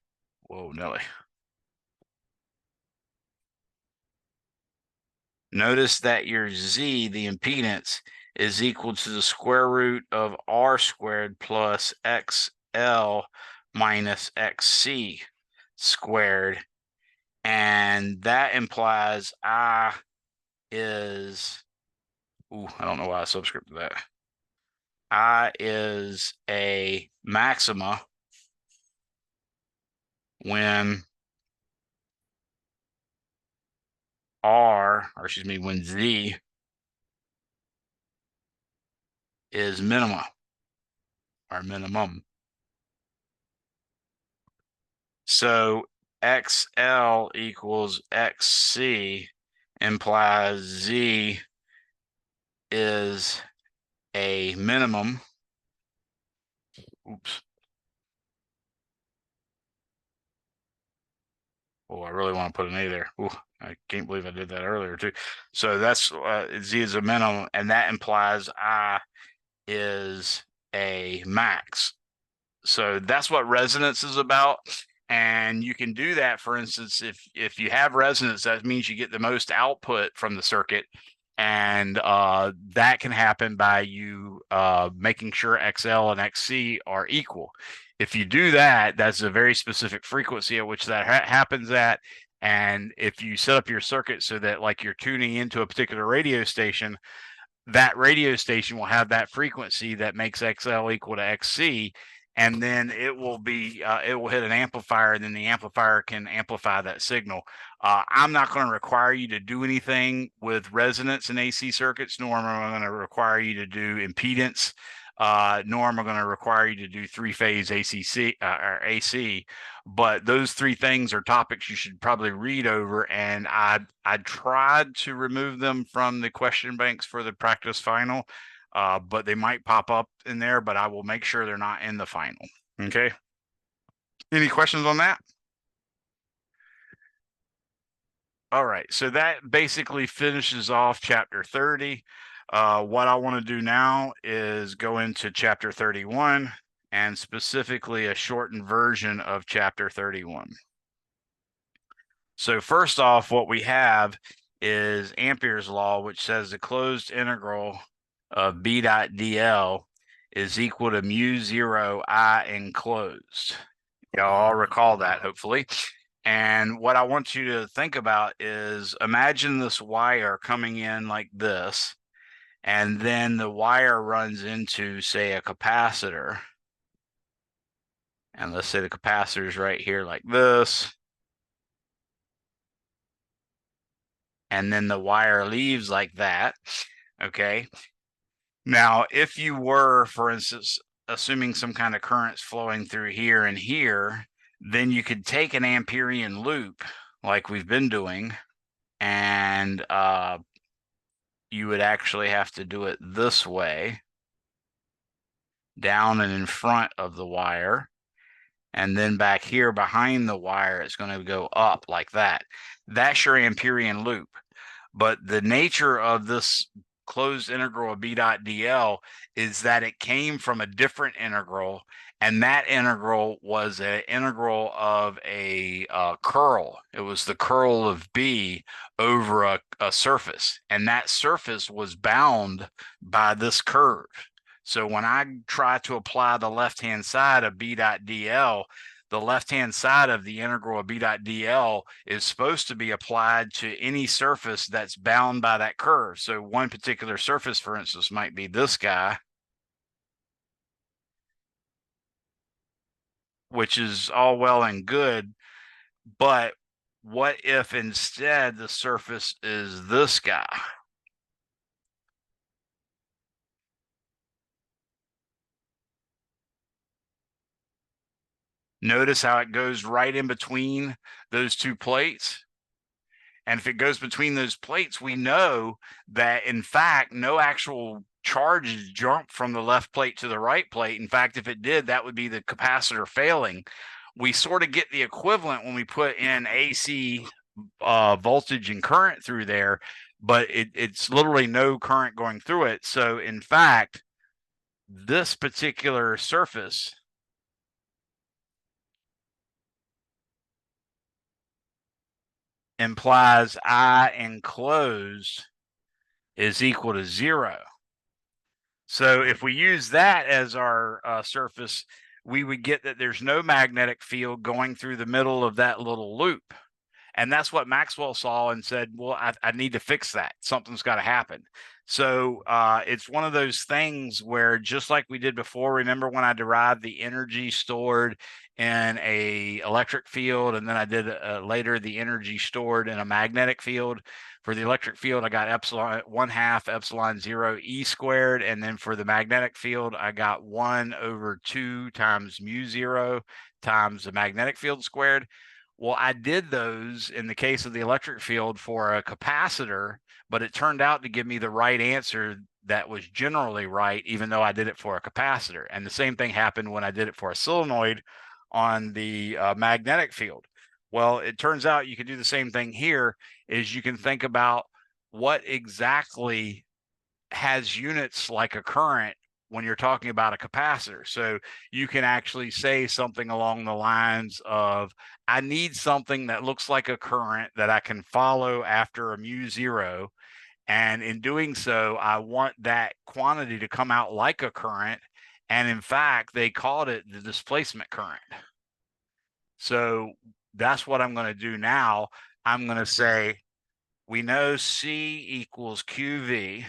whoa, Nelly. Notice that your Z, the impedance, is equal to the square root of R squared plus XL minus XC squared. And that implies I is, I don't know why I subscripted that. I is a maxima when when Z is minima or minimum. So XL equals XC implies Z is a minimum. Oops. Oh, I really want to put an A there. Ooh, I can't believe I did that earlier too. So that's Z is a minimum, and that implies I is a max. So that's what resonance is about. And you can do that, for instance, if you have resonance, that means you get the most output from the circuit. And that can happen by you making sure XL and XC are equal. If you do that, that's a very specific frequency at which that happens at. And if you set up your circuit so that like you're tuning into a particular radio station, that radio station will have that frequency that makes XL equal to XC. And then it will be, it will hit an amplifier, and then the amplifier can amplify that signal. I'm not going to require you to do anything with resonance in AC circuits, nor am I going to require you to do impedance, nor am I going to require you to do three-phase or AC. But those three things are topics you should probably read over, and I tried to remove them from the question banks for the practice final. But they might pop up in there, but I will make sure they're not in the final. Okay. Any questions on that? All right. So that basically finishes off chapter 30. What I want to do now is go into chapter 31 and specifically a shortened version of chapter 31. So first off, what we have is Ampere's law, which says the closed integral of B dot dl is equal to mu 0 I enclosed. Y'all all recall that, hopefully. And what I want you to think about is imagine this wire coming in like this, and then the wire runs into, say, a capacitor. And let's say the capacitor is right here like this. And then the wire leaves like that. Okay. Now, if you were, for instance, assuming some kind of currents flowing through here and here, then you could take an Amperian loop like we've been doing, and you would actually have to do it this way, down and in front of the wire. And then back here behind the wire, it's going to go up like that. That's your Amperian loop. But the nature of this closed integral of B dot dl is that it came from a different integral, and that integral was an integral of a curl. It was the curl of B over a surface, and that surface was bound by this curve. So when I try to apply the left-hand side of B dot dl, the left-hand side of the integral of B dot dl is supposed to be applied to any surface that's bound by that curve. So one particular surface, for instance, might be this guy. which is all well and good, but what if instead the surface is this guy? Notice how it goes right in between those two plates. And if it goes between those plates, we know that in fact, no actual charges jump from the left plate to the right plate. In fact, if it did, that would be the capacitor failing. We sort of get the equivalent when we put in AC voltage and current through there, but it's literally no current going through it. So in fact, this particular surface implies I enclosed is equal to 0. So if we use that as our surface, we would get that there's no magnetic field going through the middle of that little loop. And that's what Maxwell saw and said, well, I need to fix that. Something's got to happen. So it's one of those things where, just like we did before, remember when I derived the energy stored in a electric field, and then I did later the energy stored in a magnetic field. For the electric field, I got epsilon 1/2 epsilon 0 E squared. And then for the magnetic field, I got 1/2 times mu 0 times the magnetic field squared. Well, I did those in the case of the electric field for a capacitor, but it turned out to give me the right answer that was generally right, even though I did it for a capacitor. And the same thing happened when I did it for a solenoid on the magnetic field. Well, it turns out you can do the same thing here, is you can think about what exactly has units like a current when you're talking about a capacitor. So you can actually say something along the lines of, I need something that looks like a current that I can follow after a mu 0. And in doing so, I want that quantity to come out like a current. And in fact, they called it the displacement current. So that's what I'm going to do now. I'm going to say, we know C equals QV.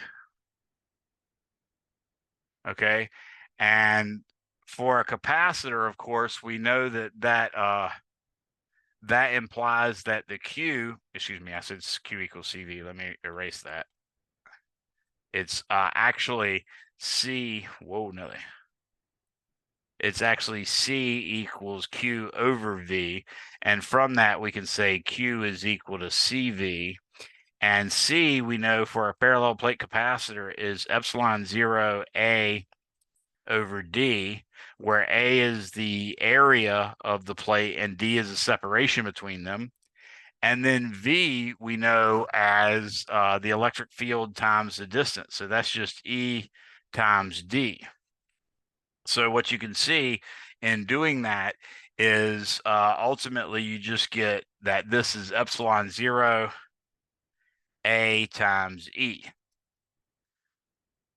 Okay. And for a capacitor, of course, we know that that implies that the Q, excuse me, I said Q equals CV. Let me erase that. It's actually C, whoa, no. It's actually C equals Q over V. And from that, we can say Q is equal to CV. And C, we know for a parallel plate capacitor, is epsilon 0 A over D, where A is the area of the plate and D is the separation between them. And then V we know as the electric field times the distance. So that's just E times D. So what you can see in doing that is ultimately you just get that this is epsilon 0 A times E.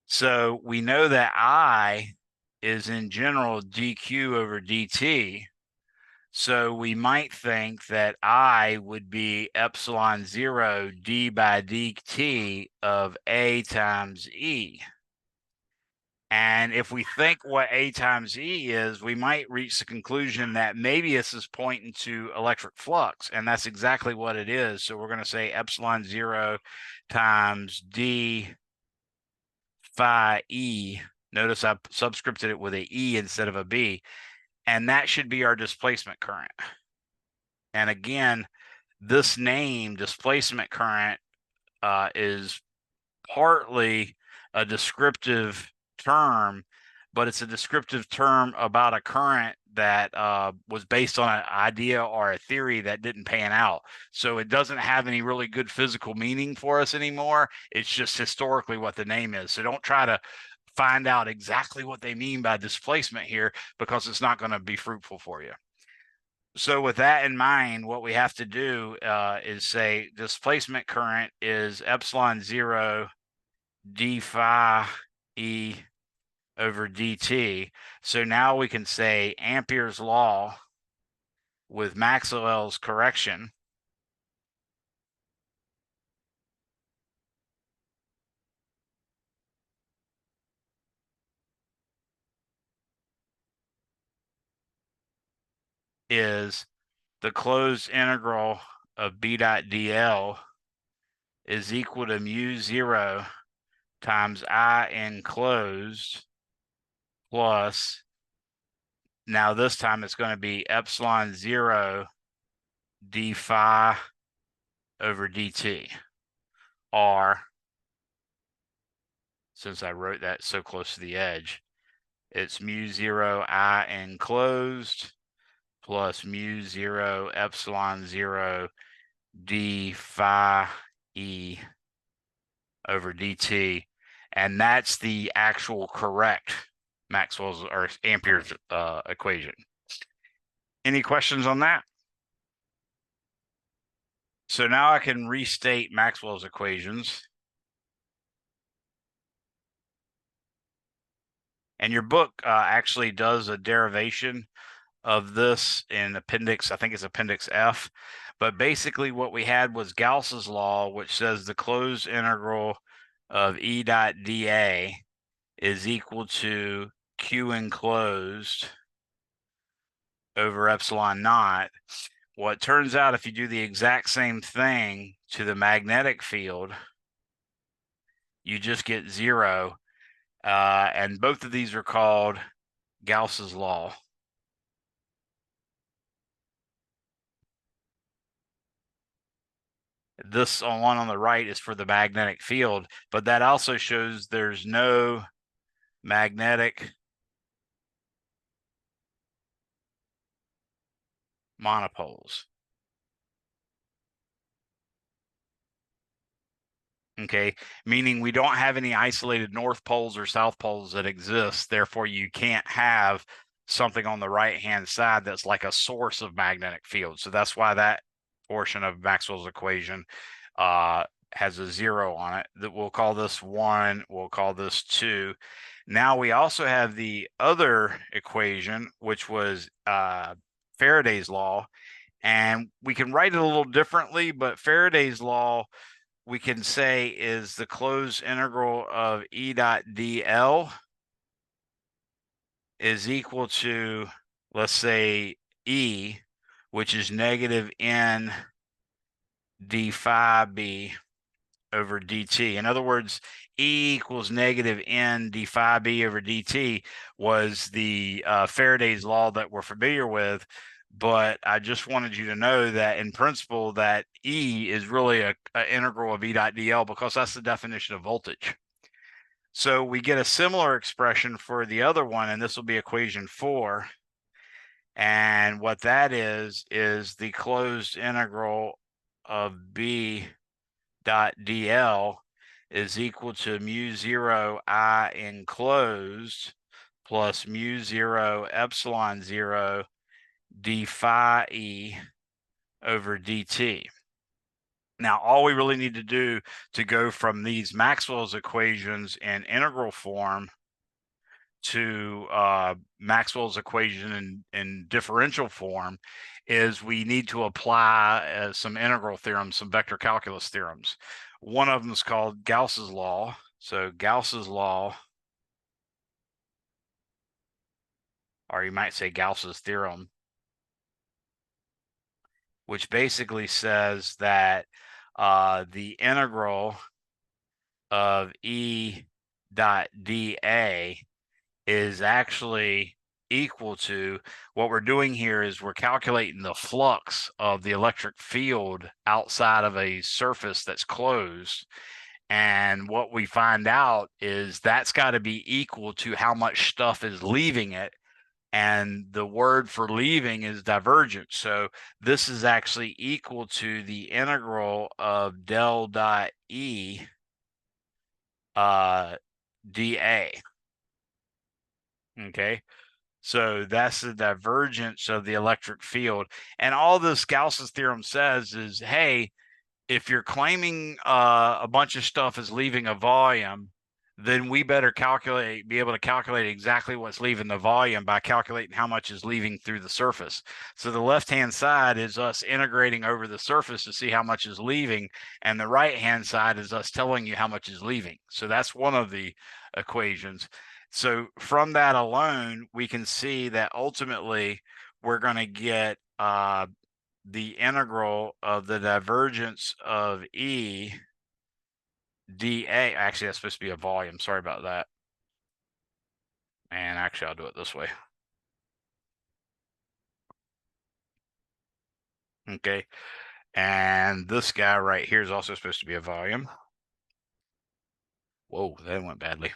So we know that I is in general dq over dt. So we might think that I would be epsilon 0 d by dt of A times E. And if we think what A times E is, we might reach the conclusion that maybe this is pointing to electric flux. And that's exactly what it is. So we're going to say epsilon 0 times d phi E. Notice I subscripted it with a E instead of a B. And that should be our displacement current. And again, this name, displacement current, is partly a descriptive term, but it's a descriptive term about a current that was based on an idea or a theory that didn't pan out. So it doesn't have any really good physical meaning for us anymore. It's just historically what the name is. So don't try to find out exactly what they mean by displacement here, because it's not going to be fruitful for you. So with that in mind, what we have to do is say displacement current is epsilon 0 d phi E over dt. So now we can say Ampere's law with Maxwell's correction is the closed integral of b dot dl is equal to mu 0 times I enclosed plus, now this time it's going to be epsilon 0 d phi over dt, or since I wrote that so close to the edge, it's mu 0 I enclosed plus mu 0 epsilon 0 d phi e over dt. And that's the actual correct Maxwell's or Ampere's equation. Any questions on that? So now I can restate Maxwell's equations. And your book actually does a derivation of this in appendix, I think it's appendix F. But basically what we had was Gauss's law, which says the closed integral of E dot dA is equal to Q enclosed over epsilon naught. Well, it turns out if you do the exact same thing to the magnetic field, you just get 0. And both of these are called Gauss's law. This one on the right is for the magnetic field, but that also shows there's no magnetic monopoles. Okay, meaning we don't have any isolated north poles or south poles that exist. Therefore, you can't have something on the right-hand side that's like a source of magnetic field. So that's why that portion of Maxwell's equation has a 0 on it. That we'll call this 1, we'll call this 2. Now we also have the other equation, which was Faraday's law, and we can write it a little differently, but Faraday's law we can say is the closed integral of E dot dl is equal to, let's say, E, which is negative n d phi b over dt. In other words, E equals negative n d phi b over dt was the Faraday's law that we're familiar with. But I just wanted you to know that in principle that E is really an integral of E dot dl because that's the definition of voltage. So we get a similar expression for the other one, and this will be equation 4. And what that is the closed integral of B dot dl is equal to mu 0 I enclosed plus mu 0 epsilon 0 d phi e over dt. Now, all we really need to do to go from these Maxwell's equations in integral form to Maxwell's equation in differential form is we need to apply some integral theorems, some vector calculus theorems. One of them is called Gauss's law. So Gauss's law, or you might say Gauss's theorem, which basically says that the integral of E dot dA is actually equal to, what we're doing here is we're calculating the flux of the electric field outside of a surface that's closed. And what we find out is that's got to be equal to how much stuff is leaving it. And the word for leaving is divergence. So this is actually equal to the integral of del dot E dA. Okay, so that's the divergence of the electric field. And all this Gauss's theorem says is, hey, if you're claiming a bunch of stuff is leaving a volume, then we better be able to calculate exactly what's leaving the volume by calculating how much is leaving through the surface. So the left-hand side is us integrating over the surface to see how much is leaving, and the right-hand side is us telling you how much is leaving. So that's one of the equations. So from that alone, we can see that ultimately we're going to get the integral of the divergence of E dA. Actually, that's supposed to be a volume. Sorry about that. And actually, I'll do it this way. Okay. And this guy right here is also supposed to be a volume. Whoa, that went badly.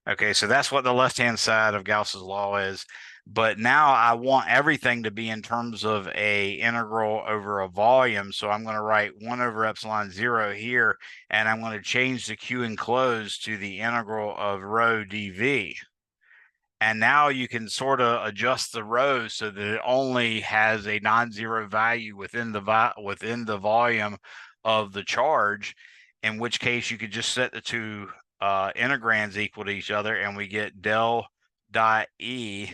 Okay, so that's what the left-hand side of Gauss's law is. But now I want everything to be in terms of a integral over a volume. So I'm going to write 1 over epsilon 0 here, and I'm going to change the Q enclosed to the integral of rho dV. And now you can sort of adjust the rho so that it only has a non-zero value within the volume of the charge, in which case you could just set the two integrands equal to each other, and we get del dot E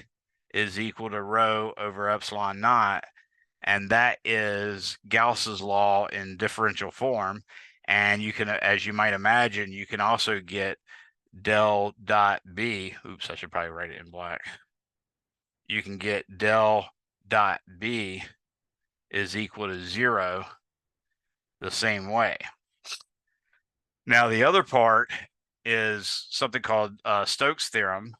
is equal to rho over epsilon naught. And that is Gauss's law in differential form. And you can, as you might imagine, you can also get del dot B. Oops, I should probably write it in black. You can get del dot B is equal to 0 the same way. Now, the other part is something called Stokes' theorem.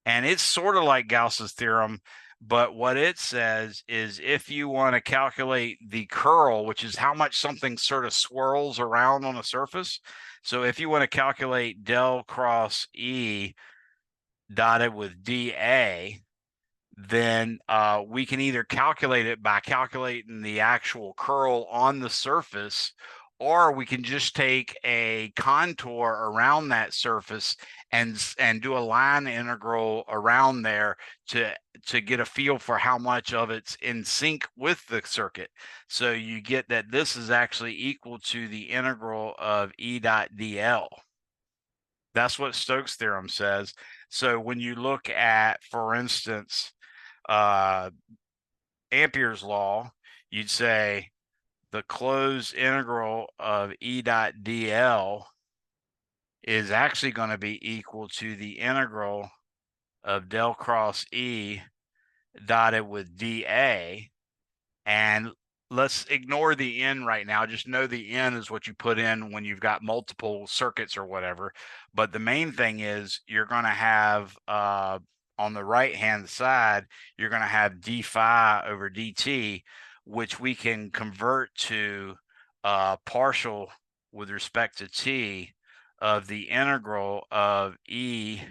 And it's sort of like Gauss's theorem, but what it says is if you want to calculate the curl, which is how much something sort of swirls around on a surface. So if you want to calculate del cross E dotted with dA, then we can either calculate it by calculating the actual curl on the surface, or we can just take a contour around that surface and do a line integral around there to get a feel for how much of it's in sync with the circuit. So you get that this is actually equal to the integral of E dot dL. That's what Stokes' theorem says. So when you look at, for instance, Ampere's law, you'd say the closed integral of E dot dL is actually going to be equal to the integral of del cross E dotted with dA. And let's ignore the n right now. Just know the n is what you put in when you've got multiple circuits or whatever. But the main thing is you're going to have on the right hand side, you're going to have d phi over dt, which we can convert to partial with respect to t of the integral of b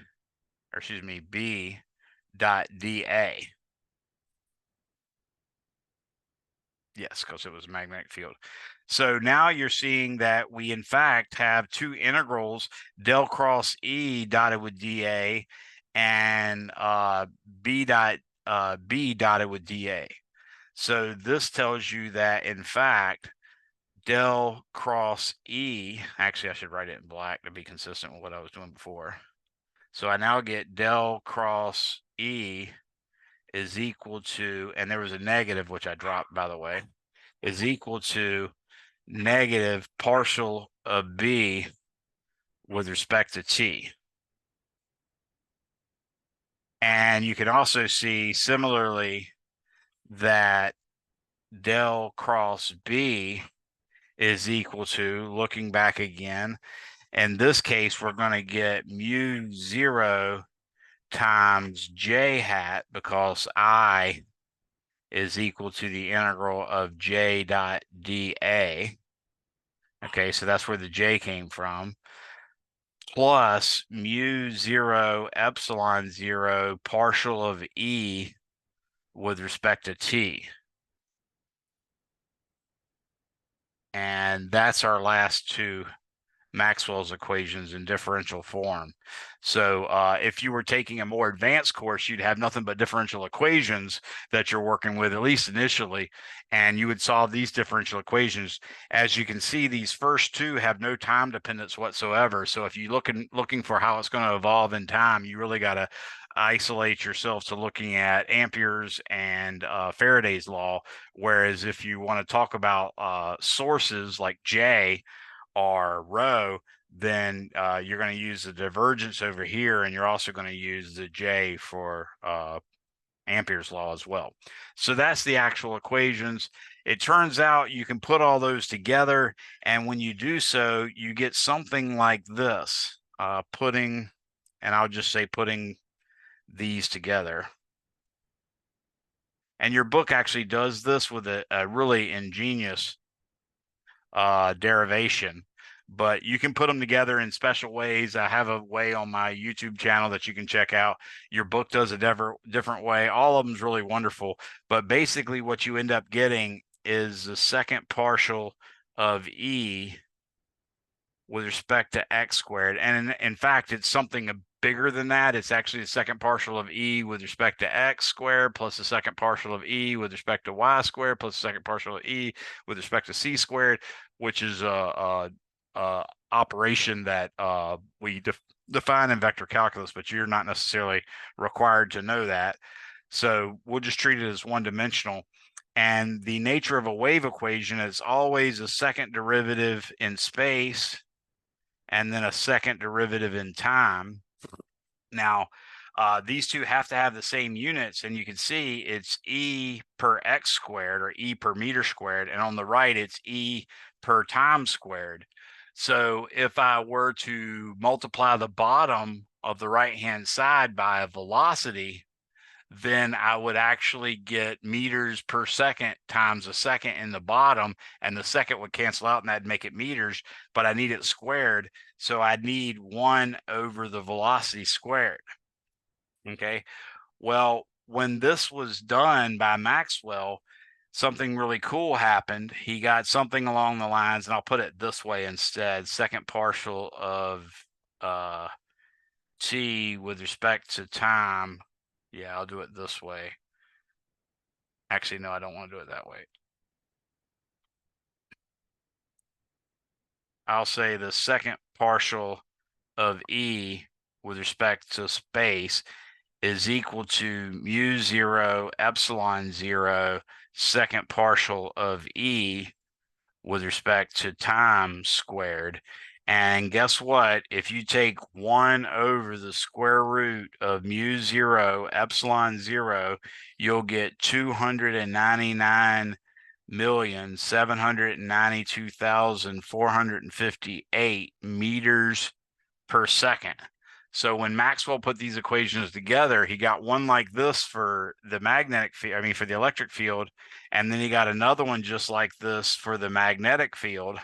dot dA. Yes, because it was a magnetic field. So now you're seeing that we in fact have two integrals, del cross E dotted with dA and B dotted with dA. So this tells you that in fact del cross E, actually I should write it in black to be consistent with what I was doing before. So I now get del cross E is equal to, and there was a negative, which I dropped, by the way, is equal to negative partial of B with respect to T. And you can also see similarly that del cross B is equal to, looking back again, in this case, we're going to get mu 0 times j hat because I is equal to the integral of j dot dA. Okay, so that's where the j came from. Plus mu 0 epsilon 0 partial of E with respect to T. And that's our last two Maxwell's equations in differential form. So if you were taking a more advanced course, you'd have nothing but differential equations that you're working with, at least initially, and you would solve these differential equations. As you can see, these first two have no time dependence whatsoever. So if you're looking for how it's going to evolve in time, you really got to isolate yourself to looking at Ampere's and Faraday's law. Whereas if you want to talk about sources like J or rho, then you're going to use the divergence over here, and you're also going to use the J for Ampere's law as well. So that's the actual equations. It turns out you can put all those together, and when you do so, you get something like this, and I'll just say putting these together. And your book actually does this with a really ingenious derivation, but you can put them together in special ways. I have a way on my YouTube channel that you can check out. Your book does a different way. All of them is really wonderful, but basically what you end up getting is the second partial of E with respect to x squared. And in fact, it's something bigger than that. It's actually the second partial of E with respect to x squared plus the second partial of E with respect to y squared plus the second partial of E with respect to c squared, which is a operation that we define in vector calculus, but you're not necessarily required to know that. So we'll just treat it as one-dimensional. And the nature of a wave equation is always a second derivative in space and then a second derivative in time. Now, these two have to have the same units, and you can see it's E per x squared or E per meter squared, and on the right it's E per time squared. So if I were to multiply the bottom of the right-hand side by a velocity, then I would actually get meters per second times a second in the bottom, and the second would cancel out and that'd make it meters, but I need it squared. So I'd need 1 over the velocity squared. Okay. Well, when this was done by Maxwell, something really cool happened. He got something along the lines, and I'll put it this way instead, second partial of t with respect to time. Yeah, I'll do it this way. Actually, no, I don't want to do it that way. I'll say the second partial of E with respect to space is equal to mu 0 epsilon 0 second partial of E with respect to time squared. And guess what? If you take 1 over the square root of mu 0 epsilon 0, you'll get 299,792,458 meters per second. So when Maxwell put these equations together, he got one like this for the magnetic field, for the electric field, and then he got another one just like this for the magnetic field.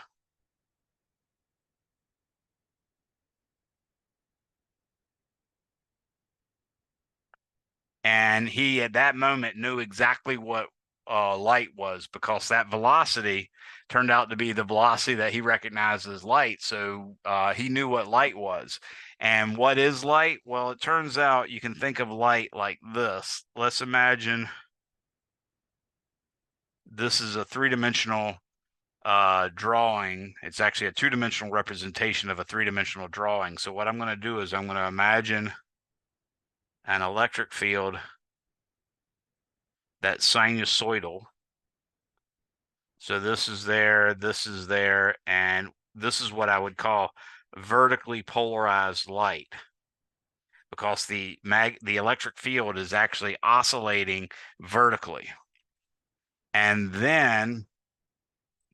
And he, at that moment, knew exactly what light was, because that velocity turned out to be the velocity that he recognized as light. So he knew what light was. And what is light? Well, it turns out you can think of light like this. Let's imagine this is a three-dimensional drawing. It's actually a two-dimensional representation of a three-dimensional drawing. So what I'm going to do is I'm going to imagine an electric field that's sinusoidal. So this is there, and this is what I would call vertically polarized light, because the electric field is actually oscillating vertically. And then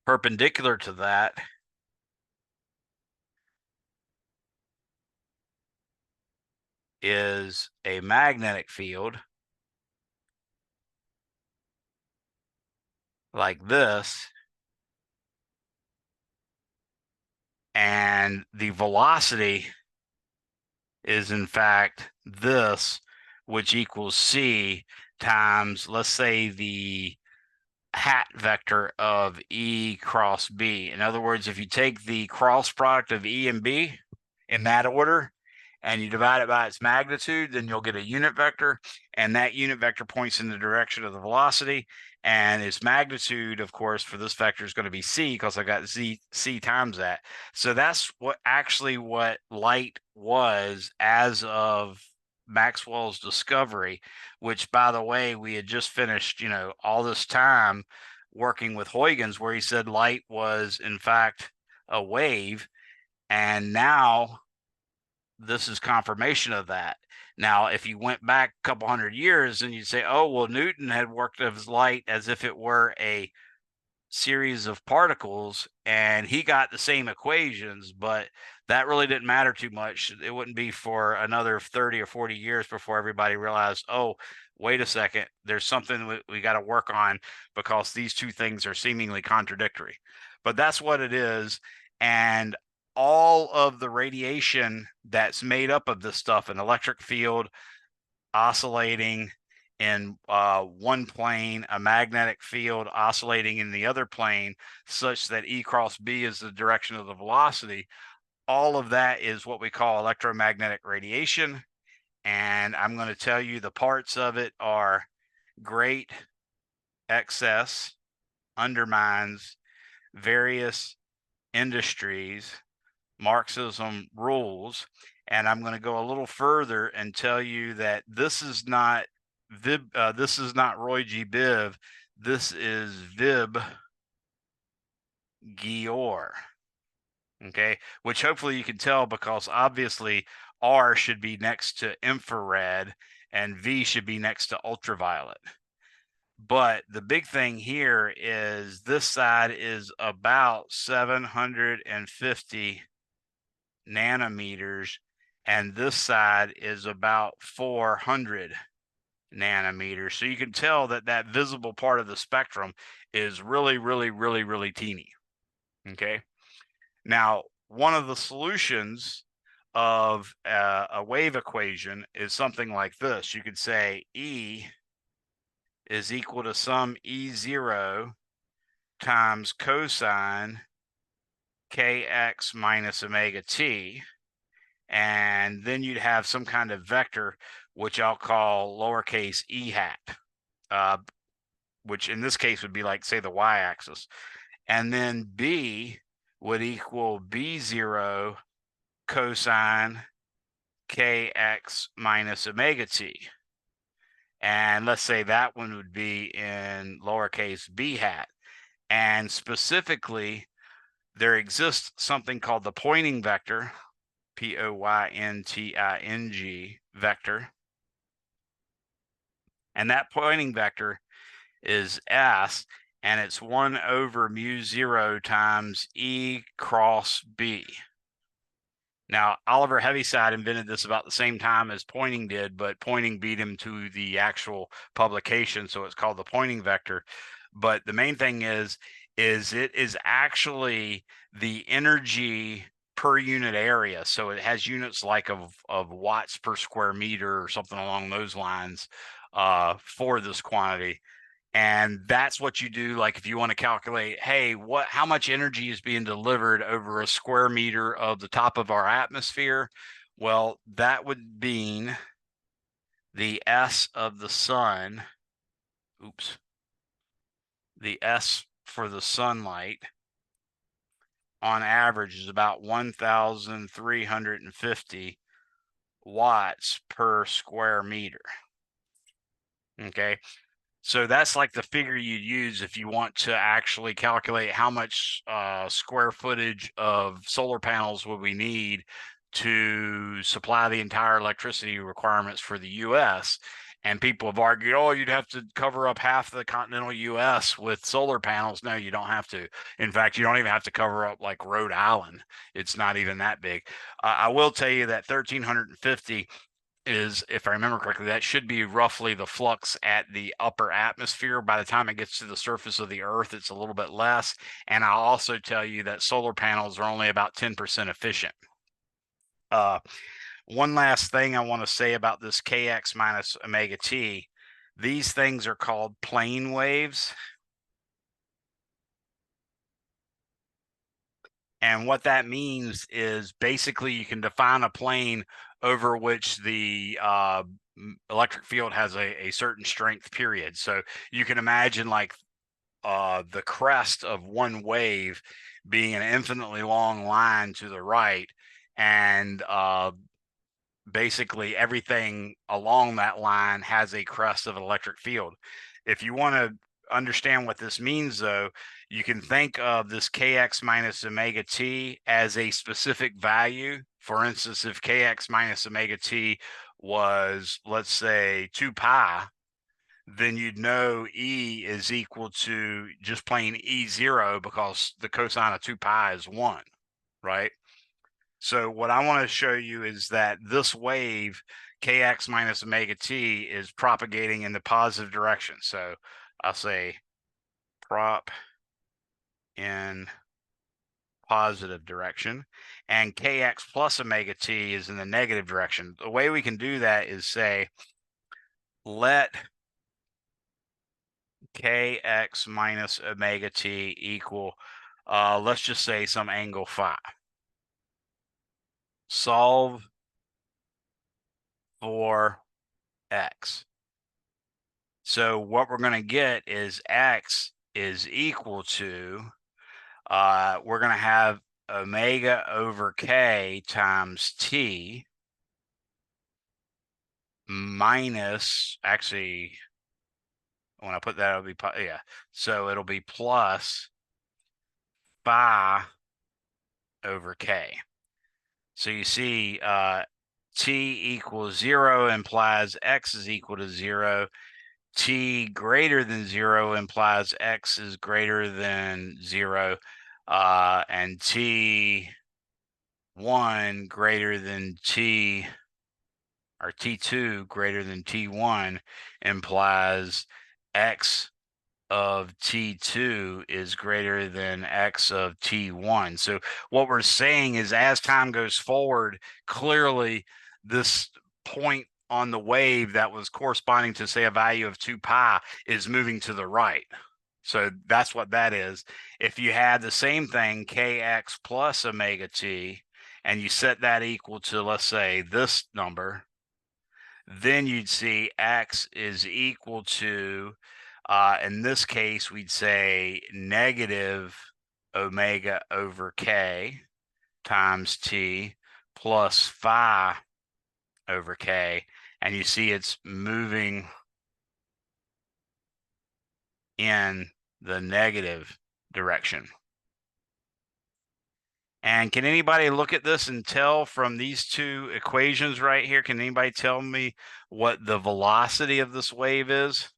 perpendicular to that is a magnetic field like this, and the velocity is in fact this, which equals c times, let's say, the hat vector of E cross B. In other words, if you take the cross product of E and B in that order, and you divide it by its magnitude, then you'll get a unit vector, and that unit vector points in the direction of the velocity, and its magnitude, of course, for this vector is going to be c, because I got c times that. So that's what light was as of Maxwell's discovery, which, by the way, we had just finished, all this time working with Huygens, where he said light was, in fact, a wave, and now this is confirmation of that. Now, if you went back a couple hundred years and you'd say, oh, well, Newton had worked of his light as if it were a series of particles, and he got the same equations, but that really didn't matter too much. It wouldn't be for another 30 or 40 years before everybody realized, oh, wait a second, there's something we got to work on, because these two things are seemingly contradictory. But that's what it is. And all of the radiation that's made up of this stuff, an electric field oscillating in one plane, a magnetic field oscillating in the other plane, such that E cross B is the direction of the velocity, all of that is what we call electromagnetic radiation. And I'm going to tell you the parts of it are great excess, undermines various industries, Marxism rules. And I'm going to go a little further and tell you that this is not this is not Roy G. Biv. This is Vib Gior. Okay, which hopefully you can tell, because obviously R should be next to infrared and V should be next to ultraviolet. But the big thing here is this side is about 750 nanometers, and this side is about 400 nanometers. So you can tell that that visible part of the spectrum is really, really, really, really teeny. Okay. Now, one of the solutions of a wave equation is something like this. You could say E is equal to some E0 times cosine kx minus omega t. And then you'd have some kind of vector, which I'll call lowercase e hat, which in this case would be like, say, the y-axis. And then B would equal B0 cosine kx minus omega t. And let's say that one would be in lowercase b hat. And specifically, there exists something called the Poynting vector, Poynting vector. And that Poynting vector is S, and it's 1 over mu 0 times E cross B. Now, Oliver Heaviside invented this about the same time as Poynting did, but Poynting beat him to the actual publication, so it's called the Poynting vector. But the main thing is it is actually the energy per unit area. So it has units like of watts per square meter or something along those lines for this quantity. And that's what you do. Like if you want to calculate, hey, how much energy is being delivered over a square meter of the top of our atmosphere? Well, that would mean the S of the sun. Oops. The S for the sunlight on average is about 1,350 watts per square meter. Okay. So that's like the figure you'd use if you want to actually calculate how much square footage of solar panels would we need to supply the entire electricity requirements for the U.S. And people have argued, oh, you'd have to cover up half the continental U.S. with solar panels. No, you don't have to. In fact, you don't even have to cover up like Rhode Island. It's not even that big. I will tell you that 1,350 is, if I remember correctly, that should be roughly the flux at the upper atmosphere. By the time it gets to the surface of the Earth, it's a little bit less. And I'll also tell you that solar panels are only about 10% efficient. One last thing I want to say about this kx minus omega t. These things are called plane waves. And what that means is basically you can define a plane over which the electric field has a certain strength period. So you can imagine like the crest of one wave being an infinitely long line to the right, and basically everything along that line has a crest of an electric field. If you want to understand what this means, though, you can think of this kx minus omega t as a specific value. For instance, if kx minus omega t was, let's say, 2 pi, then you'd know E is equal to just plain E0 because the cosine of 2 pi is 1, right? So what I want to show you is that this wave, kx minus omega t, is propagating in the positive direction. So I'll say prop in positive direction, and kx plus omega t is in the negative direction. The way we can do that is say, let kx minus omega t equal, let's just say some angle phi. Solve for x. So what we're going to get is x is equal to, we're going to have omega over k times t minus, actually, when I put that, it'll be, yeah. So it'll be plus phi over k. So you see, t equals 0 implies x is equal to 0. T greater than 0 implies x is greater than 0. And T1 greater than T, or T2 greater than T1 implies x of T2 is greater than x of T1. So what we're saying is, as time goes forward, clearly this point on the wave that was corresponding to, say, a value of 2 pi is moving to the right. So that's what that is. If you had the same thing, kx plus omega t, and you set that equal to, let's say, this number, then you'd see x is equal to, in this case, we'd say negative omega over k times t plus phi over k. And you see it's moving in the negative direction. And can anybody look at this and tell from these two equations right here, can anybody tell me what the velocity of this wave is?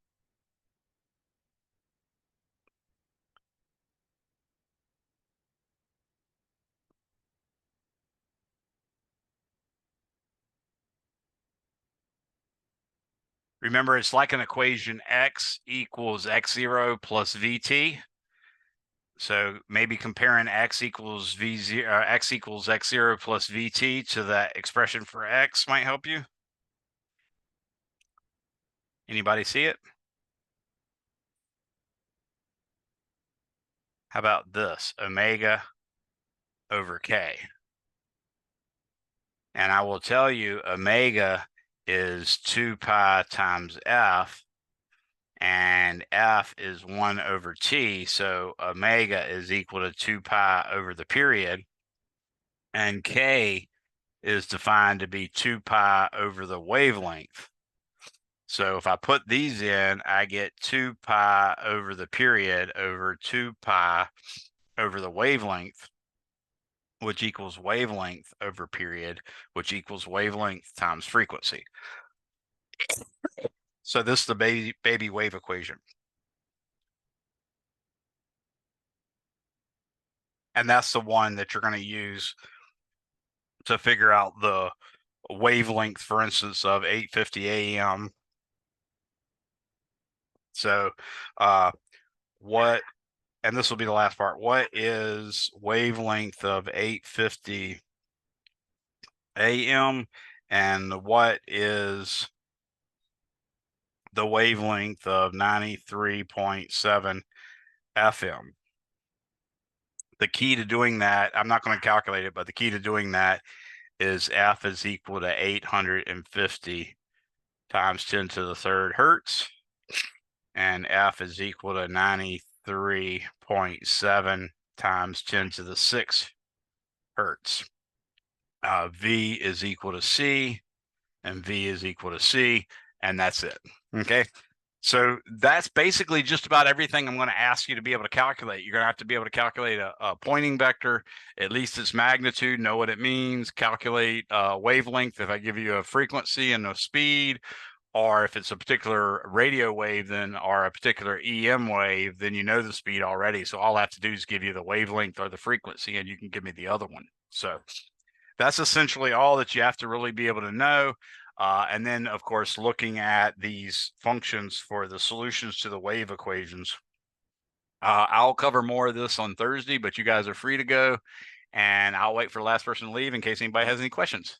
Remember, it's like an equation, x equals x0 plus vt. So maybe comparing x equals v0, x equals x0 plus vt to that expression for x might help you. Anybody see it? How about this, omega over k? And I will tell you, omega is 2 pi times f, and f is 1 over t. So omega is equal to 2 pi over the period. And k is defined to be 2 pi over the wavelength. So if I put these in, I get 2 pi over the period over 2 pi over the wavelength, which equals wavelength over period, which equals wavelength times frequency. So this is the baby wave equation. And that's the one that you're going to use to figure out the wavelength, for instance, of 8:50 a.m. So what, and this will be the last part, what is wavelength of 8:50 a.m. and what is the wavelength of 93.7 FM? the key to doing that, I'm not going to calculate it, but the key to doing that is F is equal to 850 times 10 to the third hertz. And F is equal to 93.7 times 10 to the 6th hertz. V is equal to C, and V is equal to C, and that's it. Okay. So that's basically just about everything I'm going to ask you to be able to calculate. You're going to have to be able to calculate a pointing vector, at least its magnitude, know what it means, calculate wavelength if I give you a frequency and a speed, or if it's a particular radio wave, then or a particular EM wave, then you know the speed already. So all I have to do is give you the wavelength or the frequency, and you can give me the other one. So that's essentially all that you have to really be able to know. And then, of course, looking at these functions for the solutions to the wave equations. I'll cover more of this on Thursday, but you guys are free to go. And I'll wait for the last person to leave in case anybody has any questions.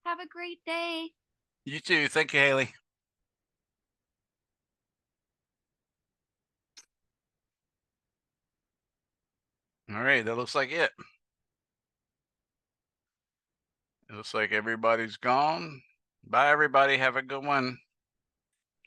Have a great day. You too. Thank you, Haley. All right, that looks like it. It looks like everybody's gone. Bye, everybody. Have a good one.